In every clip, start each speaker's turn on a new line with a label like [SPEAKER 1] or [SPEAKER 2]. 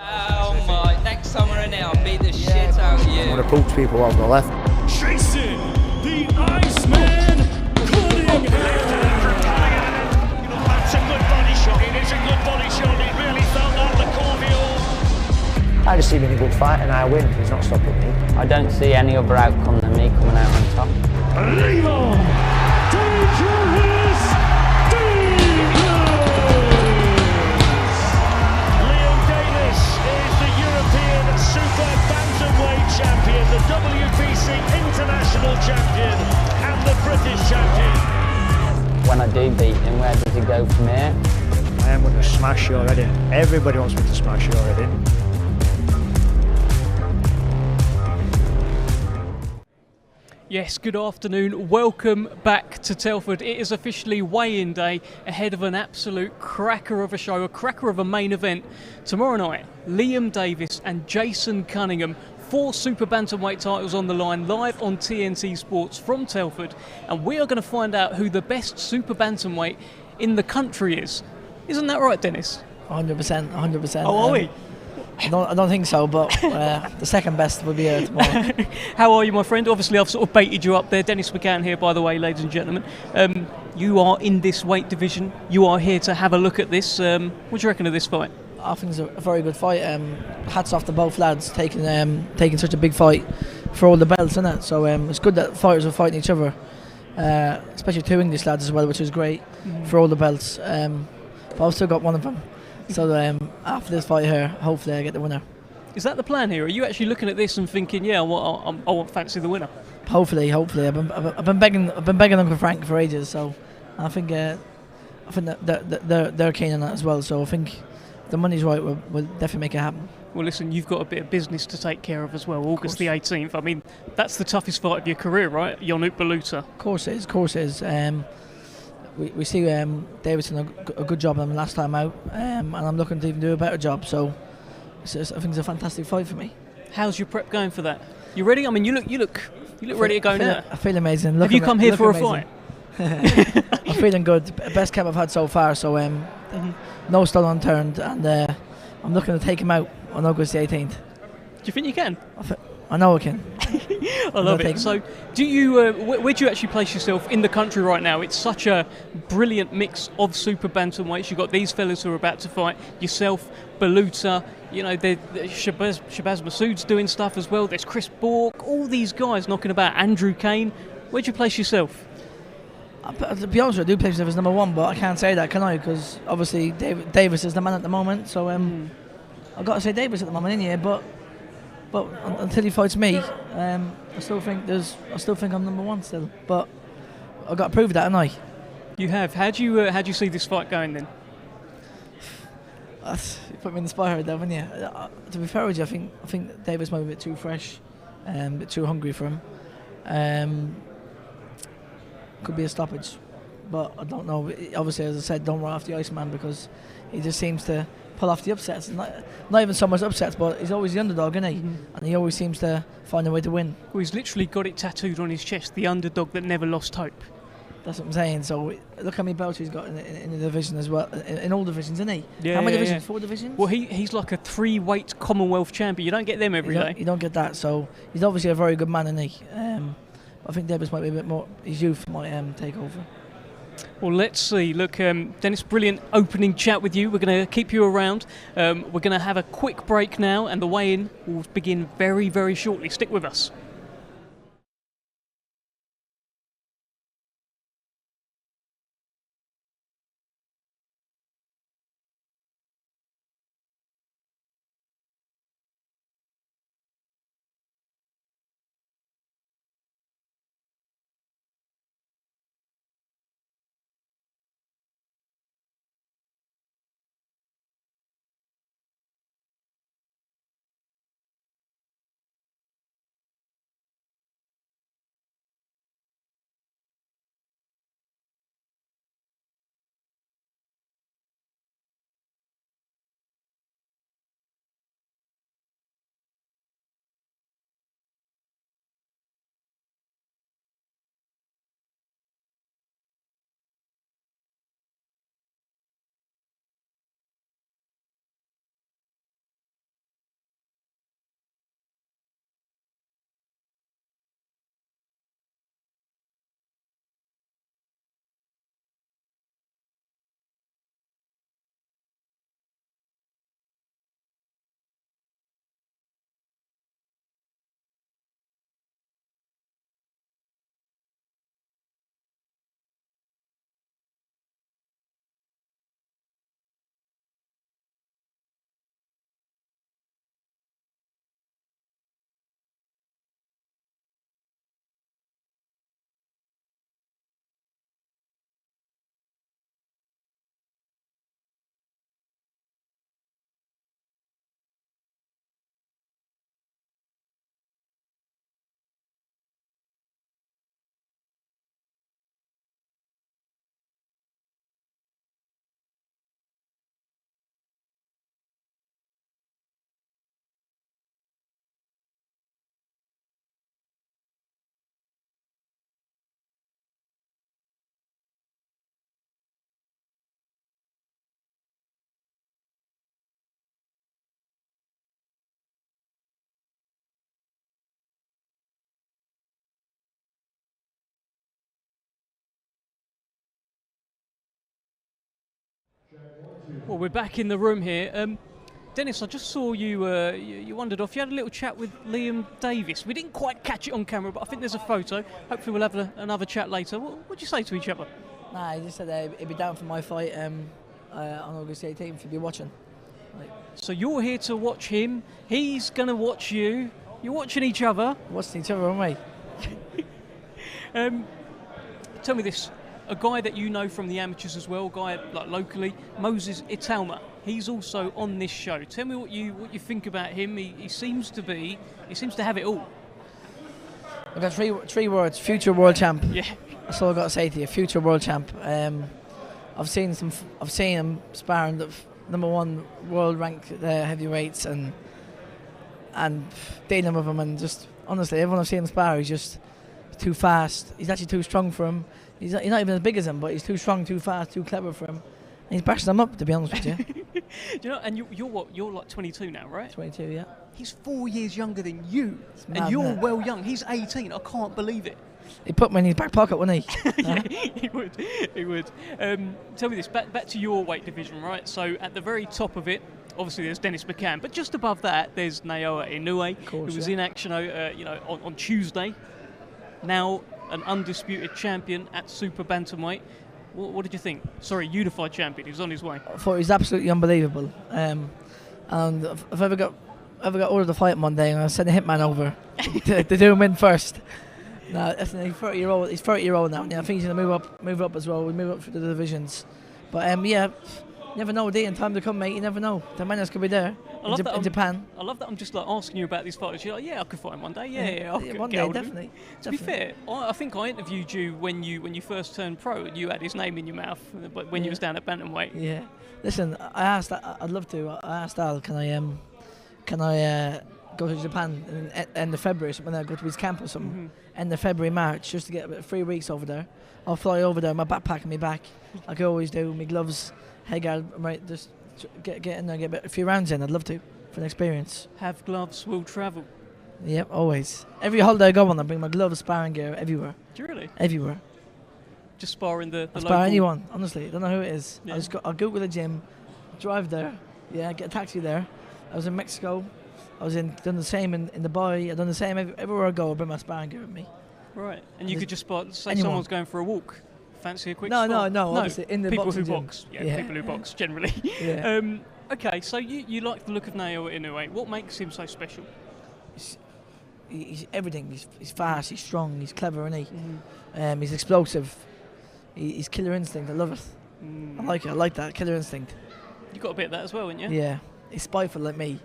[SPEAKER 1] Oh my, next summer and now, beat the shit out of you.
[SPEAKER 2] I want to poach people on the left.
[SPEAKER 3] Chasing the Iceman, Cunningham. That's a good body shot. It is a good body shot. He really felt that the cordial.
[SPEAKER 2] I just see him in a good fight and I win. He's not stopping me.
[SPEAKER 4] I don't see any other outcome than me coming out on top.
[SPEAKER 3] Eithan James. Davies is the European Super Bantamweight Champion, the WBC International Champion, and the British Champion.
[SPEAKER 4] When I do beat him, where does he go from here?
[SPEAKER 2] I am going to smash you already. Everybody wants me to smash you already.
[SPEAKER 5] Yes, good afternoon. Welcome back to Telford. It is officially weigh-in day ahead of an absolute cracker of a show, a cracker of a main event. Tomorrow night, Liam Davies and Jason Cunningham, 4 Super Bantamweight titles on the line, live on TNT Sports from Telford. And we are going to find out who the best Super Bantamweight in the country is. Isn't that right, Dennis?
[SPEAKER 6] 100%, 100%.
[SPEAKER 5] Oh, are we?
[SPEAKER 6] I don't think so, but the second best will be here tomorrow.
[SPEAKER 5] How are you, my friend? Obviously, I've sort of baited you up there. Dennis McCann here, by the way, ladies and gentlemen. You are in this weight division. You are here to have a look at this. What do you reckon of this fight?
[SPEAKER 6] I think it's a very good fight. Hats off to both lads taking such a big fight for all the belts, isn't it? So it's good that fighters are fighting each other, especially 2 English lads as well, which is great for all the belts. But I've still got one of them. So after this fight here, hopefully I get the winner.
[SPEAKER 5] Is that the plan here? Are you actually looking at this and thinking, yeah, I want fancy the winner?
[SPEAKER 6] Hopefully. I've been begging Uncle Frank for ages. So I think that they're keen on that as well. So I think if the money's right, we'll definitely make it happen.
[SPEAKER 5] Well, listen, you've got a bit of business to take care of as well. August the 18th. I mean, that's the toughest fight of your career, right? Yonuk Baluta.
[SPEAKER 6] Of course it is. We see Davies doing a good job on him last time out, and I'm looking to even do a better job. So I think it's a fantastic fight for me.
[SPEAKER 5] How's your prep going for that? You ready? I mean, you look ready to go now.
[SPEAKER 6] I feel amazing.
[SPEAKER 5] Have you come here for a fight?
[SPEAKER 6] I'm feeling good. Best camp I've had so far. So no stone unturned, and I'm looking to take him out on August the 18th.
[SPEAKER 5] Do you think you can?
[SPEAKER 6] I know I can.
[SPEAKER 5] I love it. So, do you? Where do you actually place yourself in the country right now? It's such a brilliant mix of super bantamweights. You've got these fellas who are about to fight. Yourself, Baluta. You know, Shabazz Massoud's doing stuff as well. There's Chris Bourke. All these guys knocking about. Andrew Kane. Where do you place yourself?
[SPEAKER 6] To be honest with you, I do place myself as number 1, but I can't say that, can I? Because obviously Davies is the man at the moment. So I've got to say Davies at the moment in here, but until he fights me, I still think I'm number 1 still. But I've got to prove that, haven't I?
[SPEAKER 5] You have. How do you see this fight going then?
[SPEAKER 6] You put me in the spot here, wouldn't you? To be fair with you, I think Davies might be a bit too fresh, a bit too hungry for him. Could be a stoppage, but I don't know. Obviously, as I said, don't run off the Iceman because he just seems to pull off the upsets. Not even so much upsets, but he's always the underdog, isn't he? And he always seems to find a way to win.
[SPEAKER 5] Well, he's literally got it tattooed on his chest, the underdog that never lost hope.
[SPEAKER 6] That's what I'm saying. So look how many belts he's got in the division as well, in all divisions, isn't he?
[SPEAKER 5] Yeah,
[SPEAKER 6] how many
[SPEAKER 5] Yeah.
[SPEAKER 6] divisions? 4 divisions?
[SPEAKER 5] Well, he's like a 3-weight Commonwealth champion. You don't get them every day.
[SPEAKER 6] You don't get that. So he's obviously a very good man, isn't he? I think Davies might be a bit more. His youth might take over.
[SPEAKER 5] Well, let's see. Look, Dennis, brilliant opening chat with you. We're going to keep you around. We're going to have a quick break now, and the weigh-in will begin very, very shortly. Stick with us. Well, we're back in the room here. Dennis, I just saw you, you wandered off. You had a little chat with Liam Davies. We didn't quite catch it on camera, but I think there's a photo. Hopefully we'll have another chat later. What'd you say to each other?
[SPEAKER 6] Nah, he just said he'd be down for my fight on August 18th if you'd be watching.
[SPEAKER 5] So you're here to watch him. He's going to watch you. You're watching each other.
[SPEAKER 6] Watching each other, aren't we?
[SPEAKER 5] Tell me this. A guy that you know from the amateurs as well, a guy like locally, Moses Itauma. He's also on this show. Tell me what you think about him. He seems to have it all.
[SPEAKER 6] I've got three words: future world champ.
[SPEAKER 5] Yeah.
[SPEAKER 6] That's all I got to say to you. Future world champ. I've seen him sparring the #1 world ranked heavyweights and dealing with him, and just honestly, everyone I've seen him spar, he's just too fast. He's actually too strong for him. He's not even as big as him, but he's too strong, too fast, too clever for him. And he's bashing them up, to be honest with you.
[SPEAKER 5] Do you know? And you're what? You're like 22 now, right?
[SPEAKER 6] 22, yeah.
[SPEAKER 5] He's 4 years younger than you,
[SPEAKER 6] mad,
[SPEAKER 5] and you're
[SPEAKER 6] isn't it?
[SPEAKER 5] well young. He's 18. I can't believe it.
[SPEAKER 6] He put me in his back pocket, wouldn't he?
[SPEAKER 5] Yeah, he would. He would. Tell me this. Back to your weight division, right? So at the very top of it, obviously there's Dennis McCann, but just above that there's Naoya Inoue, who was in action, on Tuesday. Now an undisputed champion at super bantamweight. What did you think? Sorry, unified champion. He was on his way.
[SPEAKER 6] I thought he was absolutely unbelievable. And if I ever got ordered to fight Monday, I'm going to send a hitman over to do him in first. No, listen, he's 30-year-old. He's 30-year-old now. Yeah, I think he's going to move up as well. We move up through the divisions. But yeah, you never know. Day and time to come, mate. You never know. The menace could be there in Japan.
[SPEAKER 5] I love that. I'm just like asking you about these fighters. You're like, yeah, I could fight him one day. Yeah,
[SPEAKER 6] one day, definitely.
[SPEAKER 5] To be fair, I think I interviewed you when you first turned pro, and you had his name in your mouth, but when you was down at bantamweight.
[SPEAKER 6] Yeah. Listen, I asked. I'd love to. I asked Al, can I go to Japan in end of February, when I go to his camp or something, end of February, March, just to get about 3 weeks over there. I'll fly over there, my backpack and my back, like I always do, my gloves, head guard, right, just get in there and get a few rounds in. I'd love to, for an experience.
[SPEAKER 5] Have gloves, will travel.
[SPEAKER 6] Yep, always. Every holiday I go on, I bring my gloves, sparring gear, everywhere.
[SPEAKER 5] Do you really?
[SPEAKER 6] Everywhere.
[SPEAKER 5] Just sparring the
[SPEAKER 6] I
[SPEAKER 5] local...
[SPEAKER 6] spar anyone, honestly, I don't know who it is.
[SPEAKER 5] Yeah.
[SPEAKER 6] I'll Google the gym, drive there, get a taxi there. I was in Mexico. I was done the same in Dubai. I've done the same everywhere I go. I bring my sparring gear with me.
[SPEAKER 5] Right, and you could just spot. Say
[SPEAKER 6] anyone.
[SPEAKER 5] someone's going for a walk. Fancy a quick
[SPEAKER 6] No,
[SPEAKER 5] spot?
[SPEAKER 6] no. Obviously, in the
[SPEAKER 5] people
[SPEAKER 6] boxing
[SPEAKER 5] who
[SPEAKER 6] gym.
[SPEAKER 5] box. Yeah, people who box generally.
[SPEAKER 6] Yeah.
[SPEAKER 5] Okay, so you like the look of Naoya Inoue. What makes him so special?
[SPEAKER 6] He's everything. He's fast. He's strong. He's clever, isn't he? He's explosive. He's killer instinct. I love it. I like it. I like that killer instinct.
[SPEAKER 5] You got a bit of that as well, haven't you?
[SPEAKER 6] Yeah. He's spiteful like me.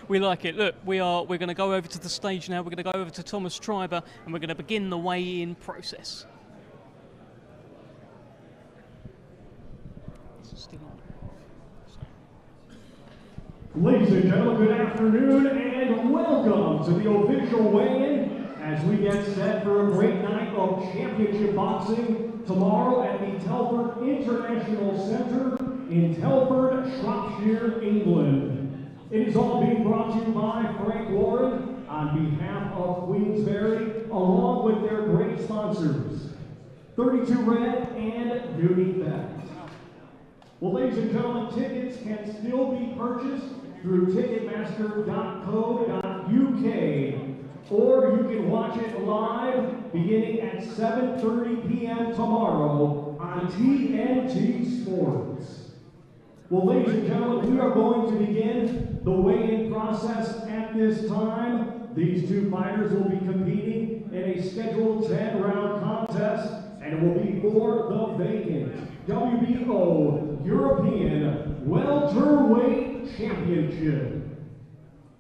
[SPEAKER 5] We like it. Look, we're going to go over to the stage now. We're going to go over to Thomas Treiber, and we're going to begin the weigh-in process. Still on.
[SPEAKER 3] Ladies and gentlemen, good afternoon and welcome to the official weigh-in as we get set for a great night of championship boxing tomorrow at the Telford International Centre in Telford, Shropshire, England. It is all being brought to you by Frank Warren on behalf of Queensberry, along with their great sponsors, 32 Red and Duty Bet. Well, ladies and gentlemen, tickets can still be purchased through ticketmaster.co.uk, or you can watch it live beginning at 7:30 p.m. tomorrow on TNT Sports. Well, ladies and gentlemen, we are going to begin the weigh-in process at this time. These two fighters will be competing in a scheduled 10-round contest, and it will be for the vacant WBO European Welterweight Championship.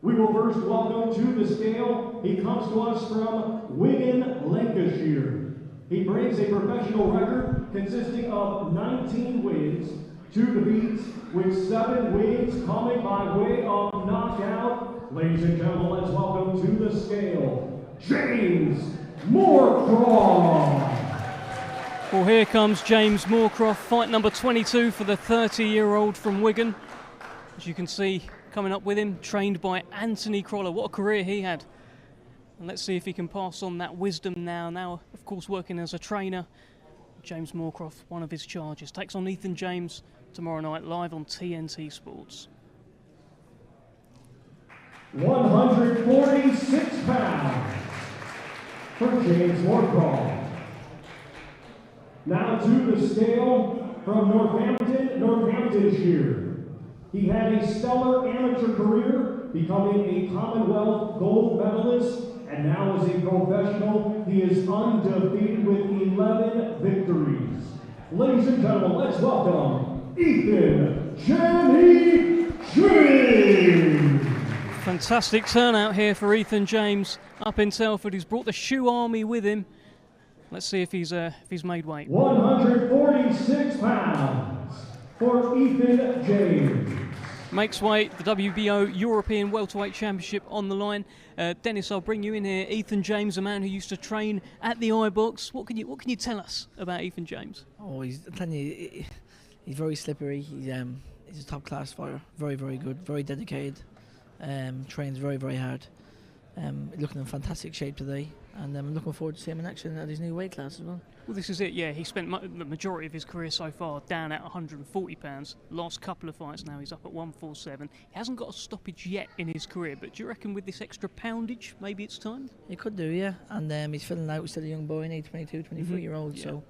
[SPEAKER 3] We will first welcome to the scale. He comes to us from Wigan, Lancashire. He brings a professional record consisting of 19 wins, 2 defeats, with 7 wins coming by way of knockout. Ladies and gentlemen, let's welcome to the scale, James Moorcroft.
[SPEAKER 5] Well, here comes James Moorcroft, fight number 22 for the 30-year-old from Wigan. As you can see, coming up with him, trained by Anthony Croller. What a career he had. And let's see if he can pass on that wisdom now. Now, of course, working as a trainer. James Moorcroft, one of his charges, takes on Eithan James tomorrow night live on TNT Sports.
[SPEAKER 3] 146 pounds for James Morcroft. Now to the scale from Northamptonshire. He had a stellar amateur career, becoming a Commonwealth gold medalist, and now as a professional, he is undefeated with 11 victories. Ladies and gentlemen, let's welcome Eithan James.
[SPEAKER 5] Fantastic turnout here for Eithan James up in Telford. He's brought the shoe army with him. Let's see if he's made weight.
[SPEAKER 3] 146 pounds for Eithan James.
[SPEAKER 5] Makes weight, the WBO European Welterweight Championship on the line. Dennis, I'll bring you in here. Eithan James, a man who used to train at the iBox. What can you tell us about Eithan James?
[SPEAKER 6] Oh, I'm telling you, he's very slippery. He's a top class fighter. Very, very good. Very dedicated. Trains very, very hard. Looking in fantastic shape today, and I'm looking forward to seeing him in action at his new weight class as well.
[SPEAKER 5] Well, this is it, yeah. He spent the majority of his career so far down at 140 pounds. Last couple of fights now, he's up at 147. He hasn't got a stoppage yet in his career, but do you reckon with this extra poundage, maybe it's time?
[SPEAKER 6] He could do, yeah. And he's filling out, he's still a young boy, 22, 23-year-old,
[SPEAKER 5] yeah.
[SPEAKER 6] So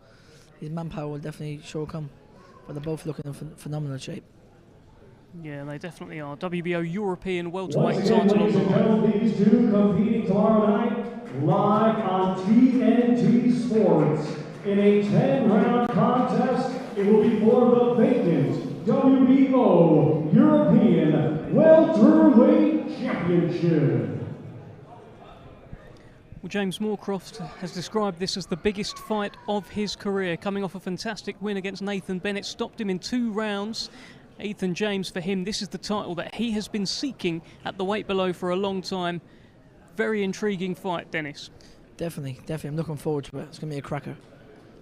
[SPEAKER 6] his manpower will definitely sure come. But they're both looking in phenomenal shape.
[SPEAKER 5] Yeah, they definitely are. WBO European
[SPEAKER 3] Once
[SPEAKER 5] Welterweight
[SPEAKER 3] again,
[SPEAKER 5] title on
[SPEAKER 3] ladies
[SPEAKER 5] the
[SPEAKER 3] and
[SPEAKER 5] line.
[SPEAKER 3] gentlemen, these two competing tomorrow night live on TNT Sports in a 10-round contest. It will be for the vacant WBO European Welterweight Championship.
[SPEAKER 5] Well, James Moorcroft has described this as the biggest fight of his career, coming off a fantastic win against Nathan Bennett, stopped him in 2 rounds. Eithan James, for him, this is the title that he has been seeking at the weight below for a long time. Very intriguing fight, Dennis.
[SPEAKER 6] Definitely. I'm looking forward to it. It's going to be a cracker.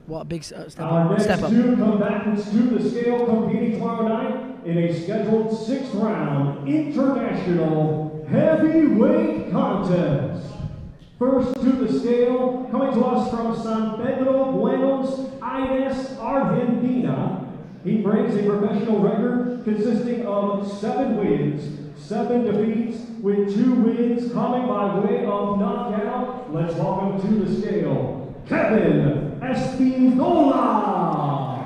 [SPEAKER 6] What a big step up.
[SPEAKER 3] Our next two combatants to the scale competing tomorrow night in a scheduled 6th round international heavyweight contest. First to the scale, coming to us from San Pedro, Buenos Aires, Argentina. He brings a professional record consisting of 7 wins, 7 defeats, with 2 wins coming by way of knockout. Let's welcome to the scale, Kevin Espindola.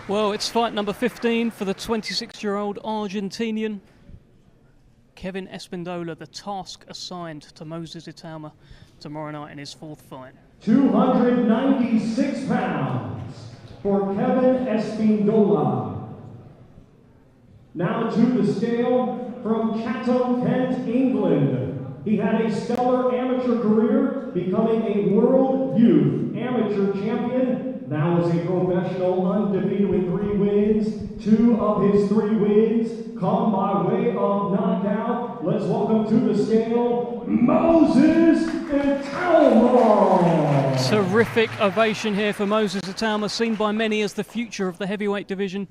[SPEAKER 5] Well, it's fight number 15 for the 26-year-old Argentinian. Kevin Espindola, the task assigned to Moses Itauma tomorrow night in his 4th fight.
[SPEAKER 3] 296 pounds for Kevin Espindola. Now to the scale from Chatham, Kent, England. He had a stellar amateur career, becoming a World Youth Amateur Champion. Now as a professional, undefeated with 3 wins. 2 of his 3 wins come by way of knockout. Let's welcome to the scale, Moses Itauma.
[SPEAKER 5] Terrific ovation here for Moses Itauma, seen by many as the future of the heavyweight division.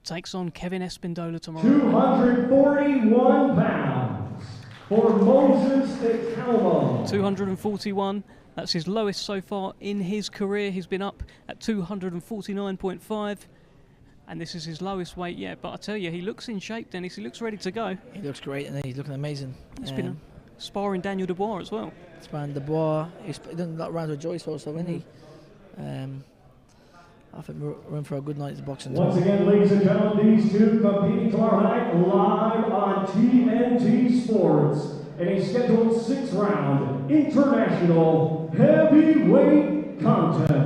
[SPEAKER 5] Takes on Kevin Espindola tomorrow.
[SPEAKER 3] 241 pounds for Moses Itauma.
[SPEAKER 5] 241. That's his lowest so far in his career. He's been up at 249.5. And this is his lowest weight yet. But I tell you, he looks in shape, Dennis. He looks ready to go.
[SPEAKER 6] He looks great, and he's looking amazing.
[SPEAKER 5] He's been sparring Daniel Dubois as well.
[SPEAKER 6] Sparring Dubois. He's done a lot of rounds with Joyce also, isn't he? I think we're in for a good night's boxing.
[SPEAKER 3] Once again, ladies and gentlemen, these two competing tomorrow night live on TNT Sports in a scheduled 6th round international heavyweight contest.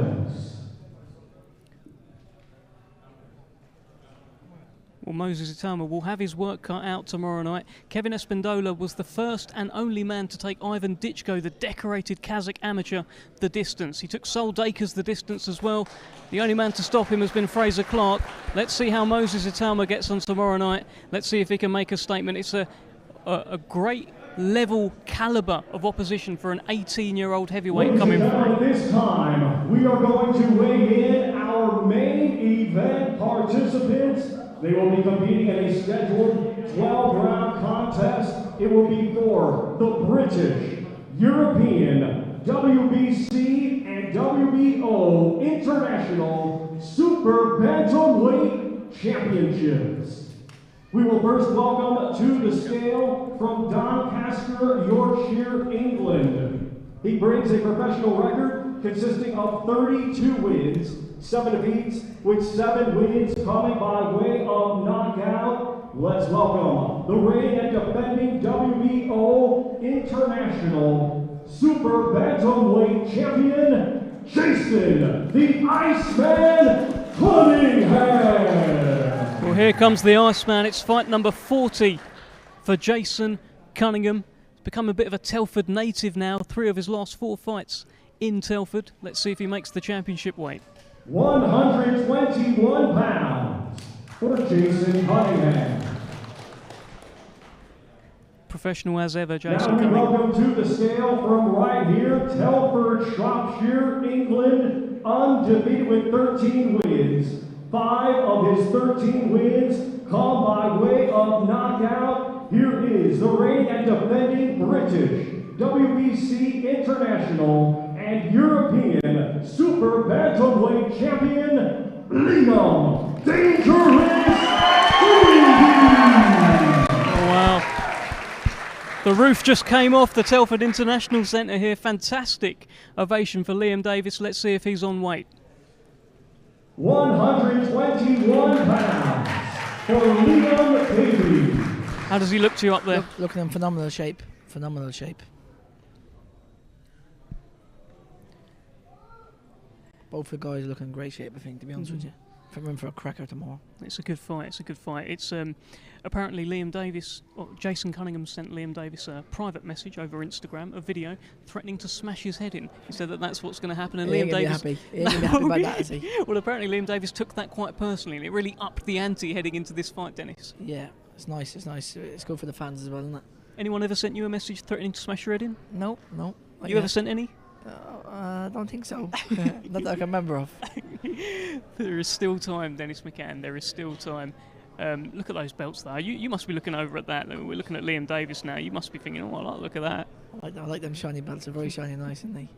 [SPEAKER 5] Well, Moses Itauma will have his work cut out tomorrow night. Kevin Espindola was the first and only man to take Ivan Dichko, the decorated Kazakh amateur, the distance. He took Sol Dakers the distance as well. The only man to stop him has been Fraser Clark. Let's see how Moses Itauma gets on tomorrow night. Let's see if he can make a statement. It's a great level caliber of opposition for an 18-year-old heavyweight coming through.
[SPEAKER 3] This time, we are going to weigh in our main event participants. They will be competing in a scheduled 12-round contest. It will be for the British, European, WBC, and WBO International Super Bantamweight Championships. We will first welcome to the scale from Doncaster, Yorkshire, England. He brings a professional record consisting of 32 wins, 7 defeats, with 7 wins coming by way of knockout. Let's welcome the reigning and defending WBO International Super Bantamweight Champion, Jason the Iceman Cunningham.
[SPEAKER 5] Well, here comes the Iceman. It's fight number 40 for Jason Cunningham. He's become a bit of a Telford native now. 3 of his last 4 fights in Telford. Let's see if he makes the championship weight.
[SPEAKER 3] 121 pounds for Jason Cunningham.
[SPEAKER 5] Professional as ever, Jason
[SPEAKER 3] Now we
[SPEAKER 5] Cunningham.
[SPEAKER 3] welcome to the scale from right here, Telford, Shropshire, England, undefeated with 13 wins. 5 of his 13 wins come by way of knockout. Here is the reigning and defending British, WBC International, and European Super Bantamweight Champion, Liam Dangerous Davies.
[SPEAKER 5] Oh, wow. The roof just came off the Telford International Centre here. Fantastic ovation for Liam Davies. Let's see if he's on weight.
[SPEAKER 3] 121 pounds for Liam Davies.
[SPEAKER 5] How does he look to you up there?
[SPEAKER 6] Looking in phenomenal shape. Phenomenal shape. Both the guys look in great shape, I think, to be honest with you. I think we're in for a cracker tomorrow.
[SPEAKER 5] It's a good fight. It's a good fight. It's apparently Liam Davies, or Jason Cunningham sent Liam Davies a private message over Instagram, a video threatening to smash his head in. He said that that's what's going to happen, and Liam Davies.
[SPEAKER 6] He ain't gonna be happy about that, is he?
[SPEAKER 5] Well, apparently Liam Davies took that quite personally, and it really upped the ante heading into this fight, Dennis.
[SPEAKER 6] Yeah, it's nice. It's nice. It's good for the fans as well, isn't it?
[SPEAKER 5] Anyone ever sent you a message threatening to smash your head in?
[SPEAKER 6] No.
[SPEAKER 5] You ever sent any?
[SPEAKER 6] I don't think so. Not that I can remember of.
[SPEAKER 5] There is still time, Dennis McCann. There is still time. Look at those belts there. You must be looking over at that. We're looking at Liam Davies now. You must be thinking, oh, I like the look of that.
[SPEAKER 6] I like them shiny belts. They're very shiny and nice, aren't they?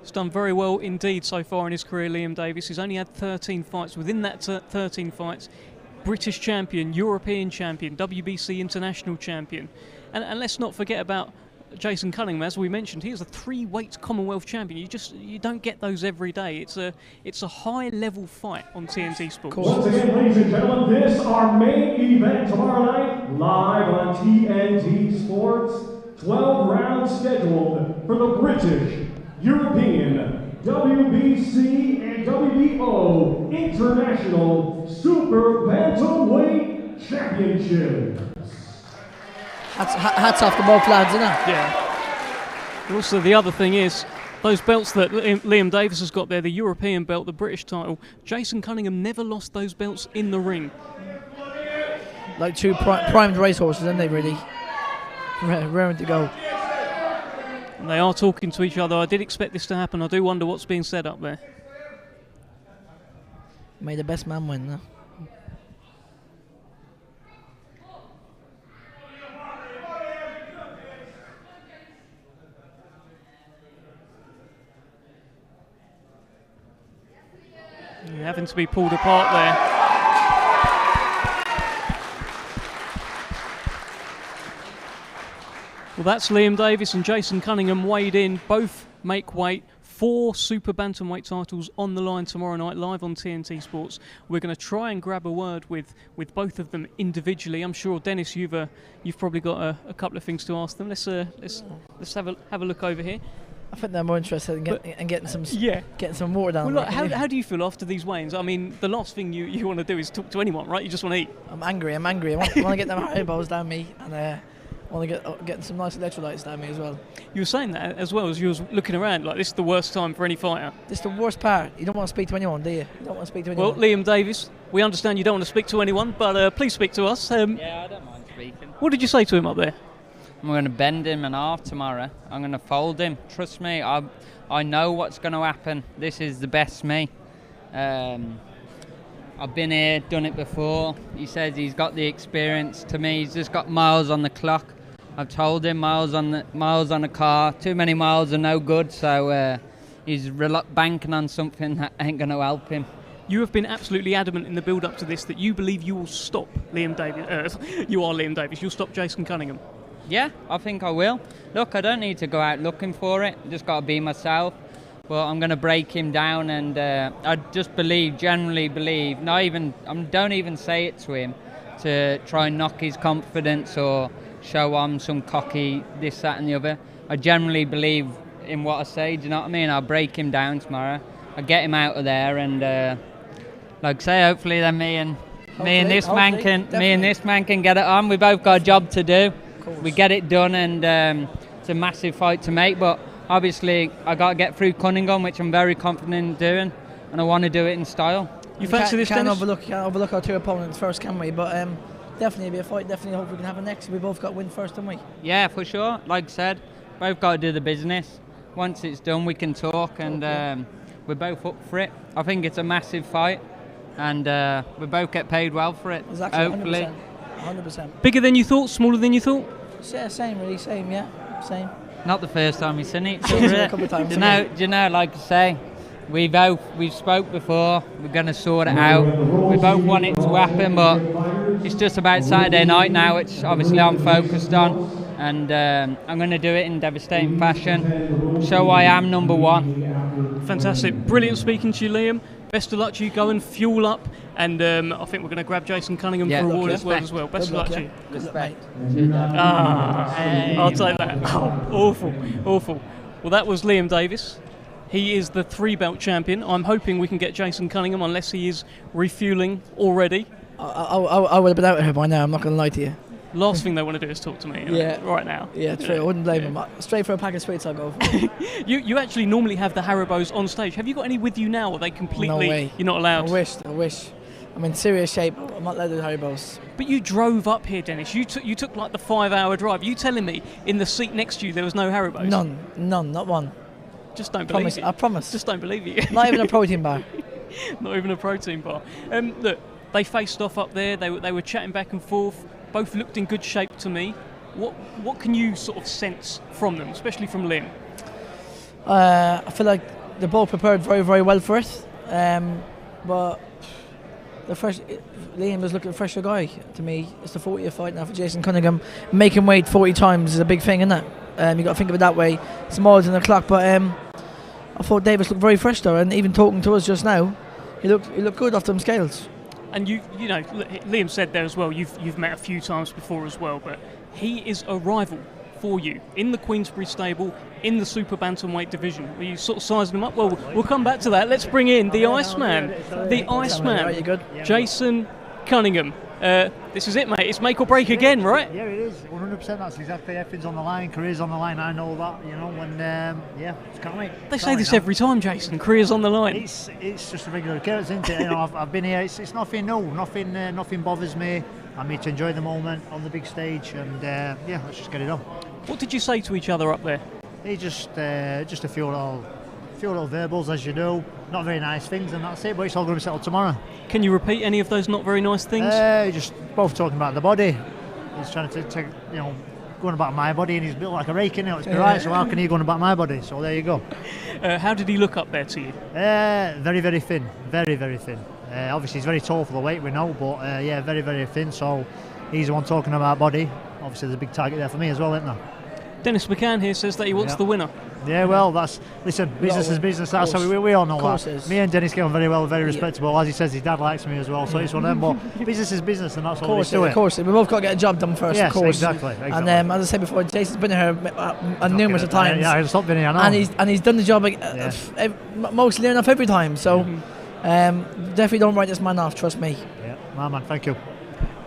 [SPEAKER 5] He's done very well indeed so far in his career, Liam Davies. He's only had 13 fights. Within that 13 fights, British champion, European champion, WBC international champion. And let's not forget about Jason Cunningham. As we mentioned, he is a 3-weight Commonwealth champion. You don't get those every day. It's a high-level fight on TNT Sports.
[SPEAKER 3] Once again, ladies and gentlemen, this our main event tomorrow night, live on TNT Sports. 12 rounds scheduled for the British, European, WBC, and WBO International Super Bantamweight Championships.
[SPEAKER 6] Hats off to both lads, isn't it?
[SPEAKER 5] Yeah. Also, the other thing is, those belts that Liam Davies has got there, the European belt, the British title, Jason Cunningham never lost those belts in the ring.
[SPEAKER 6] Like 2 primed racehorses, aren't they, really? Raring to go.
[SPEAKER 5] And they are talking to each other. I did expect this to happen. I do wonder what's being said up there.
[SPEAKER 6] May the best man win, no?
[SPEAKER 5] You're having to be pulled apart there. Well, that's Liam Davies and Jason Cunningham weighed in. Both make weight. 4 Super Bantamweight titles on the line tomorrow night, live on TNT Sports. We're going to try and grab a word with both of them individually. I'm sure, Dennis, you've probably got a couple of things to ask them. Let's have a look over here.
[SPEAKER 6] I think they're more interested in getting some water down.
[SPEAKER 5] Well, look, how do you feel after these weigh-ins? I mean, the last thing you want to do is talk to anyone, right? You just want to eat.
[SPEAKER 6] I'm angry. I want to get them eyeballs down me, and I want to get some nice electrolytes down me as well.
[SPEAKER 5] You were saying that as well as you was looking around, like this is the worst time for any fighter.
[SPEAKER 6] This is the worst part. You don't want to speak to anyone, do you? You don't want to speak to anyone.
[SPEAKER 5] Well, Liam Davies, we understand you don't want to speak to anyone, but please speak to us.
[SPEAKER 4] Yeah, I don't mind speaking.
[SPEAKER 5] What did you say to him up there?
[SPEAKER 4] I'm going to bend him in half tomorrow. I'm going to fold him. Trust me, I know what's going to happen. This is the best me. I've been here, done it before. He says he's got the experience. To me, he's just got miles on the clock. I've told him miles on the car. Too many miles are no good. So he's banking on something that ain't going to help him.
[SPEAKER 5] You have been absolutely adamant in the build-up to this that you believe you will stop Liam Davies. You are Liam Davies. You'll stop Jason Cunningham.
[SPEAKER 4] Yeah, I think I will. Look, I don't need to go out looking for it. Just got to be myself. But I'm going to break him down, and I just generally believe, don't even say it to him to try and knock his confidence or show I'm some cocky this, that and the other. I generally believe in what I say, do you know what I mean? I'll break him down tomorrow. I'll get him out of there, and like I say, hopefully then me and this man can get it on. We both got a job to do. We get it done, and it's a massive fight to make, but obviously I got to get through Cunningham, which I'm very confident in doing, and I want to do it in style.
[SPEAKER 5] You fancy this,
[SPEAKER 6] can't
[SPEAKER 5] Dennis?
[SPEAKER 6] can't overlook our 2 opponents first, can we? But definitely be a fight. Definitely hope we can have a next. We both got to win first, don't we?
[SPEAKER 4] Yeah, for sure. Like I said, both got to do the business. Once it's done, we can talk, and we're both up for it. I think it's a massive fight, and we both get paid well for it.
[SPEAKER 6] Exactly.
[SPEAKER 4] Hopefully.
[SPEAKER 6] 100%.
[SPEAKER 5] Bigger than you thought, smaller than you thought?
[SPEAKER 6] Yeah, same really, same. Yeah, same.
[SPEAKER 4] Not the first time we've seen each
[SPEAKER 6] Seen
[SPEAKER 4] other.
[SPEAKER 6] it a couple of times.
[SPEAKER 4] Do you know, like I say, we've spoke before. We're going to sort it out. We both want it to happen, but it's just about Saturday night now, which obviously I'm focused on, and I'm going to do it in devastating fashion. So I am number one.
[SPEAKER 5] Fantastic. Brilliant speaking to you, Liam. Best of luck to you. Go and fuel up, and I think we're going to grab Jason Cunningham for a reward as well. Best of luck to you.
[SPEAKER 6] Respect.
[SPEAKER 5] I'll take that. Oh, awful. Well, that was Liam Davies. He is the 3-belt champion. I'm hoping we can get Jason Cunningham, unless he is refueling already.
[SPEAKER 6] I would have been out of here by now, I'm not going to lie to you.
[SPEAKER 5] Last thing they want to do is talk to me right now.
[SPEAKER 6] Yeah, true. I wouldn't blame him. Straight for a pack of sweets I'll go for.
[SPEAKER 5] You actually normally have the Haribos on stage. Have you got any with you now, or are they completely...
[SPEAKER 6] No way.
[SPEAKER 5] You're not allowed?
[SPEAKER 6] I wish. I'm in serious shape. I'm not allowed to do Haribos.
[SPEAKER 5] But you drove up here, Dennis. You took like the 5-hour drive. You telling me in the seat next to you there was no Haribos?
[SPEAKER 6] None, not one.
[SPEAKER 5] Just don't believe you.
[SPEAKER 6] I promise.
[SPEAKER 5] Just don't believe you.
[SPEAKER 6] Not even a protein bar.
[SPEAKER 5] Not even a protein bar. Look, they faced off up there. They were chatting back and forth. Both looked in good shape to me. What can you sort of sense from them, especially from Liam?
[SPEAKER 6] I feel like they're both prepared very, very well for it. But Liam is looking a fresher guy to me. It's the 40th fight now for Jason Cunningham. Making weight 40 times is a big thing, isn't it? You got to think of it that way. It's more than the clock. But I thought Davis looked very fresh though, and even talking to us just now, he looked good off them scales. And
[SPEAKER 5] you know, Liam said there as well, you've met a few times before as well, but he is a rival for you in the Queensberry stable, in the super bantamweight division. Were you sort of sizing him up? Well, we'll come back to that. Let's bring in the Iceman, Jason Cunningham. This is it, mate. It's make or break again, right?
[SPEAKER 2] Yeah, it is. 100%. That's exactly. Everything's on the line. Career's on the line. I know that. You know, and can't wait.
[SPEAKER 5] They say this every time, Jason. Career's on the line.
[SPEAKER 2] It's just a regular occurrence, isn't it? You know, I've been here. It's nothing new. Nothing bothers me. I'm here to enjoy the moment on the big stage, and let's just get it on.
[SPEAKER 5] What did you say to each other up there?
[SPEAKER 2] He just a few little verbals, as you do. Not very nice things, and that's it. But it's all going to be settled tomorrow.
[SPEAKER 5] Can you repeat any of those not very nice things?
[SPEAKER 2] Just both talking about the body. He's trying to take, going about my body, and he's built like a rake, innit? It's right. So how can he go on about my body? So there you go.
[SPEAKER 5] How did he look up there to you?
[SPEAKER 2] Very, very thin. Very, very thin. Obviously, he's very tall for the weight, we know, but very, very thin. So he's the one talking about body. Obviously, there's a big target there for me as well, isn't there?
[SPEAKER 5] Dennis McCann here says that he wants the winner.
[SPEAKER 2] Yeah, well, business is business. That's how we all know that. Me and Dennis get on very well, very respectable. As he says, his dad likes me as well, so it's one of them. But business is business, and that's all there is to it.
[SPEAKER 6] Of course, we both got to get a job done first.
[SPEAKER 2] Yes,
[SPEAKER 6] of course.
[SPEAKER 2] exactly.
[SPEAKER 6] And as I said before, Jason's been here numerous times.
[SPEAKER 2] Yeah, I've stopped being here now.
[SPEAKER 6] And he's done the job mostly enough every time. So definitely don't write this man off. Trust me.
[SPEAKER 2] Yeah, my man. Thank you.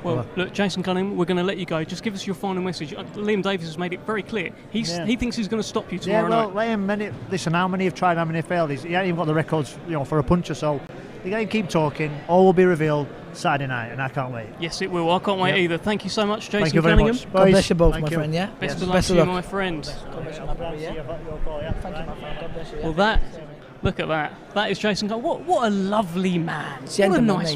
[SPEAKER 5] Well, look, Jason Cunningham, we're going to let you go. Just give us your final message. Liam Davies has made it very clear. He thinks he's going to stop you tomorrow night.
[SPEAKER 2] Let him. Listen, how many have tried, how many have failed? He hasn't even got the records, for a puncher. So you got to keep talking. All will be revealed Saturday night, and I can't wait.
[SPEAKER 5] Yes, it will. I can't wait either. Thank you so much, Jason
[SPEAKER 2] Thank you very
[SPEAKER 5] Cunningham.
[SPEAKER 2] much.
[SPEAKER 6] God bless you both, my friend. Yeah.
[SPEAKER 5] Best of luck to you, my friend.
[SPEAKER 6] God bless you, my brother. Yeah. Thank you, my friend. God bless you.
[SPEAKER 5] Well, look at that. That is Jason Cunningham. What a lovely man.
[SPEAKER 6] Gentleman,
[SPEAKER 5] what a nice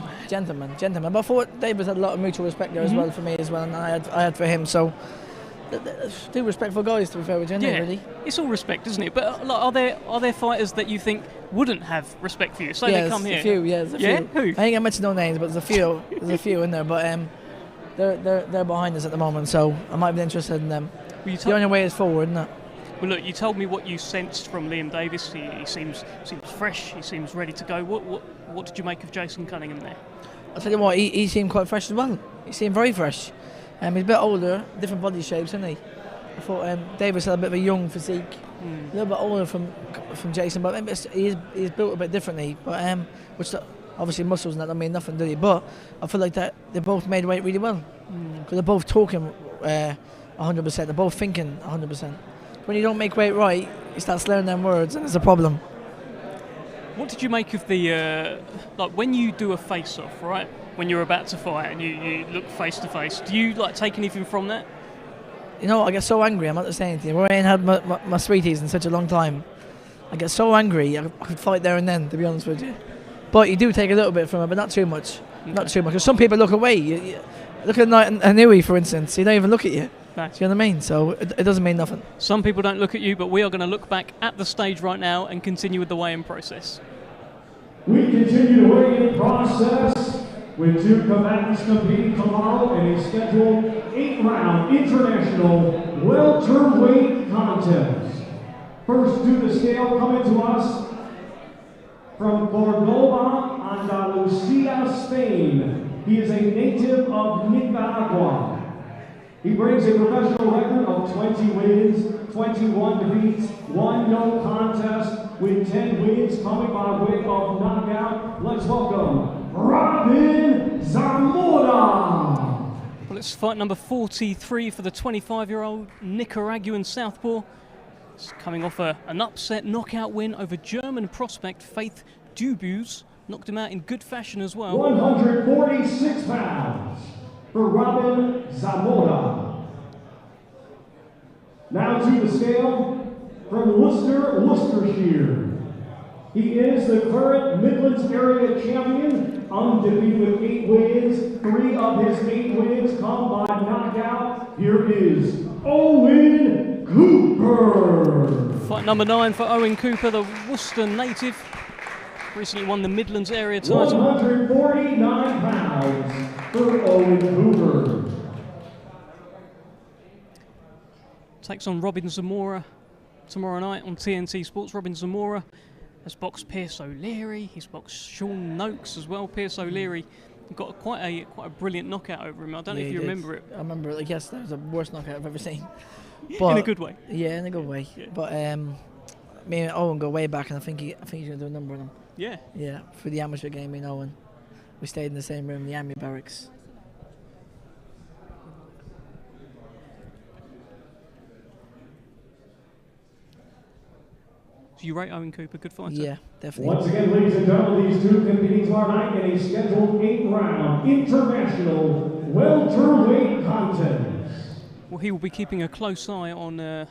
[SPEAKER 6] man. Gentleman. But I thought Davis had a lot of mutual respect there as well for me as well, and I had for him. So Two respectful guys, to be fair with you,
[SPEAKER 5] Yeah,
[SPEAKER 6] really.
[SPEAKER 5] it's all respect, isn't it? But like, are there fighters that you think wouldn't have respect for you? So they come here.
[SPEAKER 6] There's a few.
[SPEAKER 5] Who?
[SPEAKER 6] I ain't gonna mention no names, but there's a few. There's a few in there, but they're behind us at the moment, so I might be interested in them. The only way is forward, isn't it?
[SPEAKER 5] Well, look, you told me what you sensed from Liam Davies. He seems fresh. He seems ready to go. What did you make of Jason Cunningham there?
[SPEAKER 6] I'll tell you what, he seemed quite fresh as well. He seemed very fresh. He's a bit older, different body shapes, isn't he? I thought Davies had a bit of a young physique, a little bit older from Jason, but he's built a bit differently. But which obviously muscles and that don't mean nothing, do they? But I feel like that they both made weight really well because they're both talking 100%. They're both thinking 100%. When you don't make weight right, you start slurring them words, and it's a problem.
[SPEAKER 5] What did you make of the like when you do a face-off, right? When you're about to fight and you look face to face, do you like take anything from that?
[SPEAKER 6] You know, I get so angry. I'm not saying anything. I ain't had my sweeties in such a long time. I get so angry. I could fight there and then, to be honest with you. But you do take a little bit from it, but not too much. Okay. Not too much. Because some people look away. You look at Anui, for instance. He don't even look at you.
[SPEAKER 5] No.
[SPEAKER 6] Do you know what I mean? So it doesn't mean nothing.
[SPEAKER 5] Some people don't look at you, but we are going to look back at the stage right now and continue with the weigh-in process.
[SPEAKER 3] We continue the weigh-in process with two combatants competing tomorrow in a scheduled 8-round international welterweight contest. First to the scale coming to us from Cordoba, Andalusia, Spain. He is a native of Nicaragua. He brings a professional record of 20 wins, 21 defeats, 1 no contest, with 10 wins coming by way of knockout. Let's welcome Robin Zamora.
[SPEAKER 5] Well, it's fight number 43 for the 25-year-old Nicaraguan southpaw. He's coming off an upset knockout win over German prospect Faith Dubuis. Knocked him out in good fashion as well.
[SPEAKER 3] 146 pounds for Robin Zamora. Now to the scale from Worcestershire. He is the current Midlands area champion, undefeated with 8 wins. 3 of his 8 wins come by knockout. Here is Owen Cooper.
[SPEAKER 5] Fight number 9 for Owen Cooper, the Worcester native. Recently won the Midlands area title.
[SPEAKER 3] 149 pounds for Owen Cooper.
[SPEAKER 5] Takes on Robin Zamora tomorrow night on TNT Sports. Robin Zamora has boxed Pierce O'Leary. He's boxed Sean Noakes as well. Pierce O'Leary got quite a brilliant knockout over him. I don't know if you remember it.
[SPEAKER 6] I remember it. Like, yes, that was the worst knockout I've ever seen.
[SPEAKER 5] But, in a good way.
[SPEAKER 6] Yeah, in a good way. Yeah. But me and Owen go way back, and I think he's going to do a number on him.
[SPEAKER 5] Yeah.
[SPEAKER 6] Yeah, for the amateur game, me and Owen. We stayed in the same room, the Army Barracks.
[SPEAKER 5] So you rate Owen Cooper, good fighter?
[SPEAKER 6] Yeah, definitely.
[SPEAKER 3] Once again, ladies and gentlemen, these two competing tomorrow night in a scheduled 8-round international welterweight contest.
[SPEAKER 5] Well, he will be keeping a close eye on the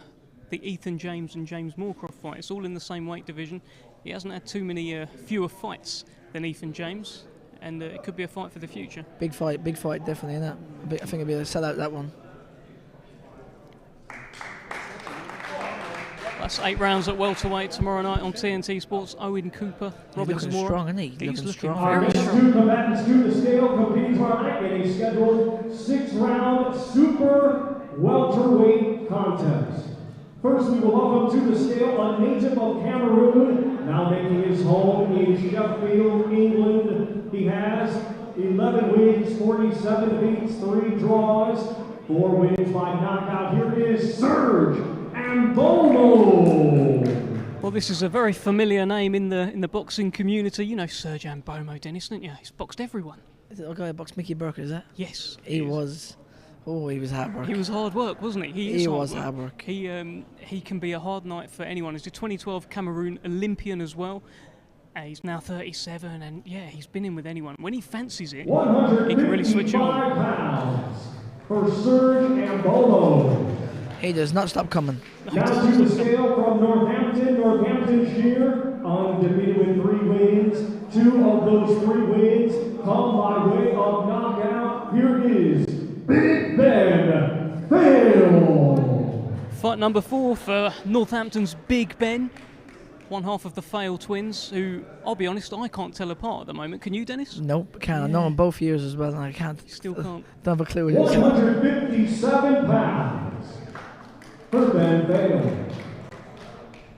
[SPEAKER 5] Eithan James and James Moorcroft fight. It's all in the same weight division. He hasn't had too many fewer fights than Eithan James, and it could be a fight for the future.
[SPEAKER 6] Big fight, definitely, isn't it? I think it'll be a sellout, that one.
[SPEAKER 5] That's 8 rounds at welterweight tomorrow night on TNT Sports. Owen Cooper, Robin Zamora.
[SPEAKER 6] He's looking strong, isn't he?
[SPEAKER 5] He's looking
[SPEAKER 6] strong.
[SPEAKER 3] Our next two combatants to the scale competing tomorrow night in a scheduled 6-round super welterweight contest. First, we will welcome to the scale a native of Cameroon, now making his home in Sheffield, England. He has 11 wins, 47 defeats, 3 draws, 4 wins by knockout. Here is Serge Ambomo.
[SPEAKER 5] Well, this is a very familiar name in the boxing community. You know Serge Ambomo, Dennis, don't you? He's boxed everyone.
[SPEAKER 6] Is it the guy who boxed Mickey Burke, is that?
[SPEAKER 5] Yes.
[SPEAKER 6] He was. Oh, he was hard work.
[SPEAKER 5] He was hard work, wasn't he?
[SPEAKER 6] He was hard work.
[SPEAKER 5] He can be a hard night for anyone. He's a 2012 Cameroon Olympian as well. He's now 37, and yeah, he's been in with anyone. When he fancies it, he can really switch on.
[SPEAKER 3] Pounds for Serge Ambomo.
[SPEAKER 6] He does not stop coming.
[SPEAKER 3] Now to the scale from Northamptonshire, undefeated with 3 wins. 2 of those 3 wins come by way of knockout. Here is Big Ben Fail.
[SPEAKER 5] Fight number 4 for Northampton's Big Ben, one half of the Fail twins, who, I'll be honest, I can't tell apart at the moment. Can you, Dennis?
[SPEAKER 6] Nope, can't. I know them both years as well, and I can't.
[SPEAKER 5] Still can't.
[SPEAKER 6] Don't have a clue. Who it is.
[SPEAKER 3] 157 pounds for Ben Fail.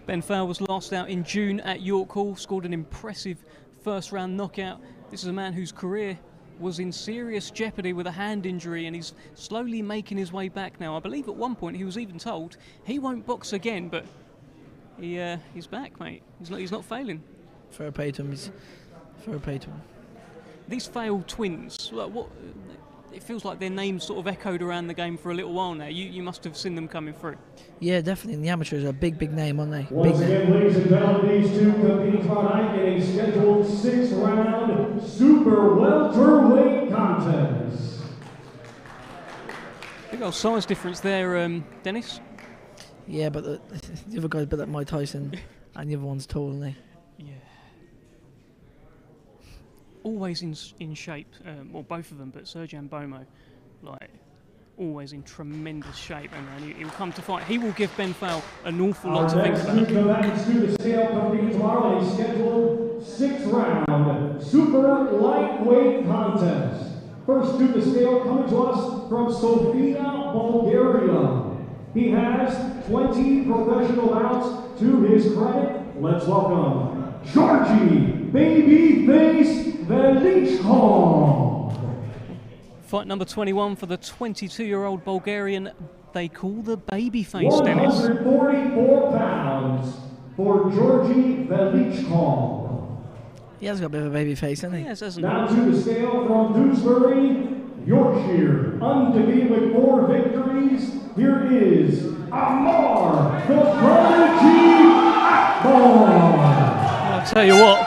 [SPEAKER 5] Ben Fail was last out in June at York Hall, scored an impressive first-round knockout. This is a man whose career was in serious jeopardy with a hand injury, and he's slowly making his way back now. I believe at one point he was even told he won't box again, but he's back, mate. He's not failing.
[SPEAKER 6] Fair play to him. Fair play to him.
[SPEAKER 5] These Fail twins, what? It feels like their names sort of echoed around the game for a little while now. You must have seen them coming through.
[SPEAKER 6] Yeah, definitely. In the amateurs, a big name, aren't they?
[SPEAKER 3] Once
[SPEAKER 6] Big
[SPEAKER 3] again, ladies and gentlemen, these two competing tonight in a scheduled 6-round super welterweight contest.
[SPEAKER 5] Big old size difference there, Dennis.
[SPEAKER 6] Yeah, but the other guy's a bit like Mike Tyson, and the other one's tall, isn't he?
[SPEAKER 5] Yeah. Always in shape, well, both of them, but Serjan Bomo, like, always in tremendous shape, and he'll come to fight. He will give Ben Fail an awful lot to think about.
[SPEAKER 3] Next to the scale competing tomorrow in a scheduled 6-round super lightweight contest. First to the scale coming to us from Sofia, Bulgaria. He has 20 professional bouts to his credit. Let's welcome Georgi Babyface Velichkov.
[SPEAKER 5] Fight number 21 for the 22-year-old Bulgarian they call the Babyface, Dennis.
[SPEAKER 3] 144 pounds for Georgi Velichkov.
[SPEAKER 6] He has got a bit of a baby face, hasn't he?
[SPEAKER 5] Yes, hasn't
[SPEAKER 3] Now to the scale from Queensberry, Yorkshire, undefeated with 4 victories. Here is Amar, the Prodigy Akbar.
[SPEAKER 5] I'll tell you what,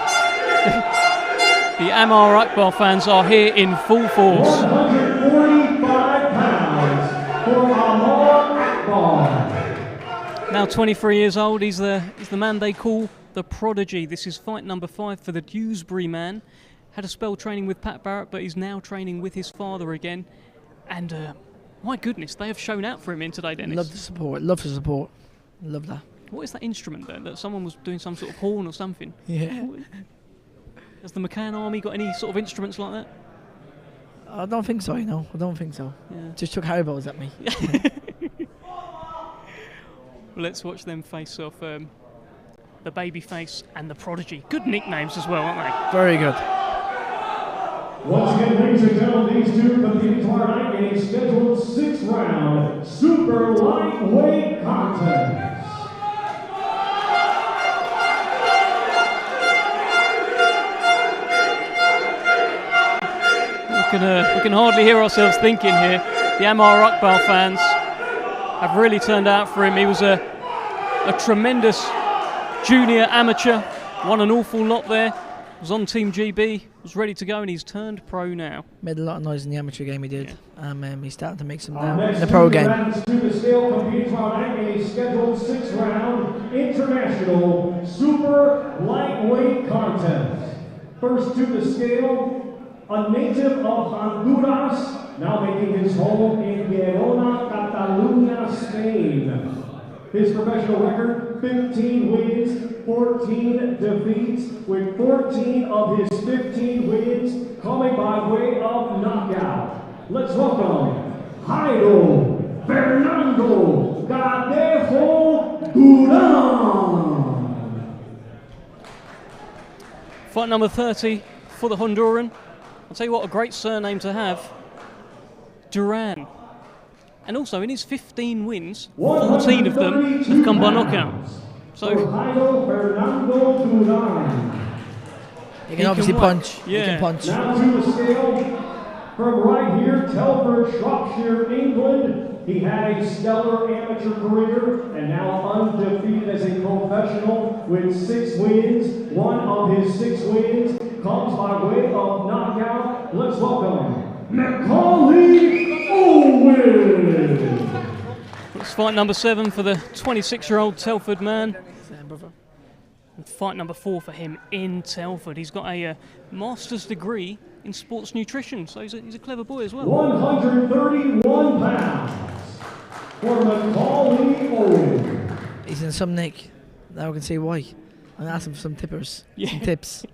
[SPEAKER 5] the Amar Akbar fans are here in full force.
[SPEAKER 3] 145 pounds for Amar Akbar.
[SPEAKER 5] Now 23 years old, he's the man they call the Prodigy. This is fight number 5 for the Dewsbury man. Had a spell training with Pat Barrett, but he's now training with his father again. And my goodness, they have shown out for him in today, Dennis.
[SPEAKER 6] Love the support. Love the support. Love that.
[SPEAKER 5] What is that instrument there? That someone was doing some sort of horn or something?
[SPEAKER 6] Yeah.
[SPEAKER 5] Has the McCann army got any sort of instruments like that?
[SPEAKER 6] I don't think so, I don't think so.
[SPEAKER 5] Yeah.
[SPEAKER 6] Just took Haribo's at me.
[SPEAKER 5] Let's watch them face off, the Babyface and the Prodigy. Good nicknames as well, aren't they?
[SPEAKER 6] Very good.
[SPEAKER 3] Once again, ladies and gentlemen, these two competing tomorrow night in a scheduled 6-round super lightweight contest.
[SPEAKER 5] We can hardly hear ourselves thinking here. The Amar Akbar fans have really turned out for him. He was a tremendous junior amateur, won an awful lot there, was on Team GB, was ready to go, and he's turned pro now.
[SPEAKER 6] Made a lot of noise in the amateur game he did. He's starting to make some
[SPEAKER 3] Our
[SPEAKER 6] now in
[SPEAKER 3] next
[SPEAKER 6] the pro game.
[SPEAKER 3] rounds to the scale competing tomorrow night in a scheduled 6-round international super lightweight contest. First to the scale, a native of Honduras, now making his home in Girona, Catalunya, Spain. His professional record, 15 wins, 14 defeats, with 14 of his 15 wins coming by way of knockout. Let's welcome Jairo Fernando Gadejo Duran.
[SPEAKER 5] Fight number 30 for the Honduran. I'll tell you what, a great surname to have, Duran. And also, in his 15 wins, 14 of them have come by knockout. So,
[SPEAKER 3] Jairo Fernando Duran.
[SPEAKER 6] He can obviously punch.
[SPEAKER 5] Yeah.
[SPEAKER 6] He can punch.
[SPEAKER 3] Now to the scale from right here, Telford, Shropshire, England. He had a stellar amateur career and now undefeated as a professional with 6 wins. One of his 6 wins comes by way of knockout. Let's welcome Macaulay Owen.
[SPEAKER 5] it's fight number 7 for the 26-year-old Telford man. And fight number 4 for him in Telford. He's got a master's degree in sports nutrition, so he's a clever boy as well.
[SPEAKER 3] 131 pounds for Macaulay Owen.
[SPEAKER 6] He's in some nick. Now I can see why. I'm asking for some tippers, some tips.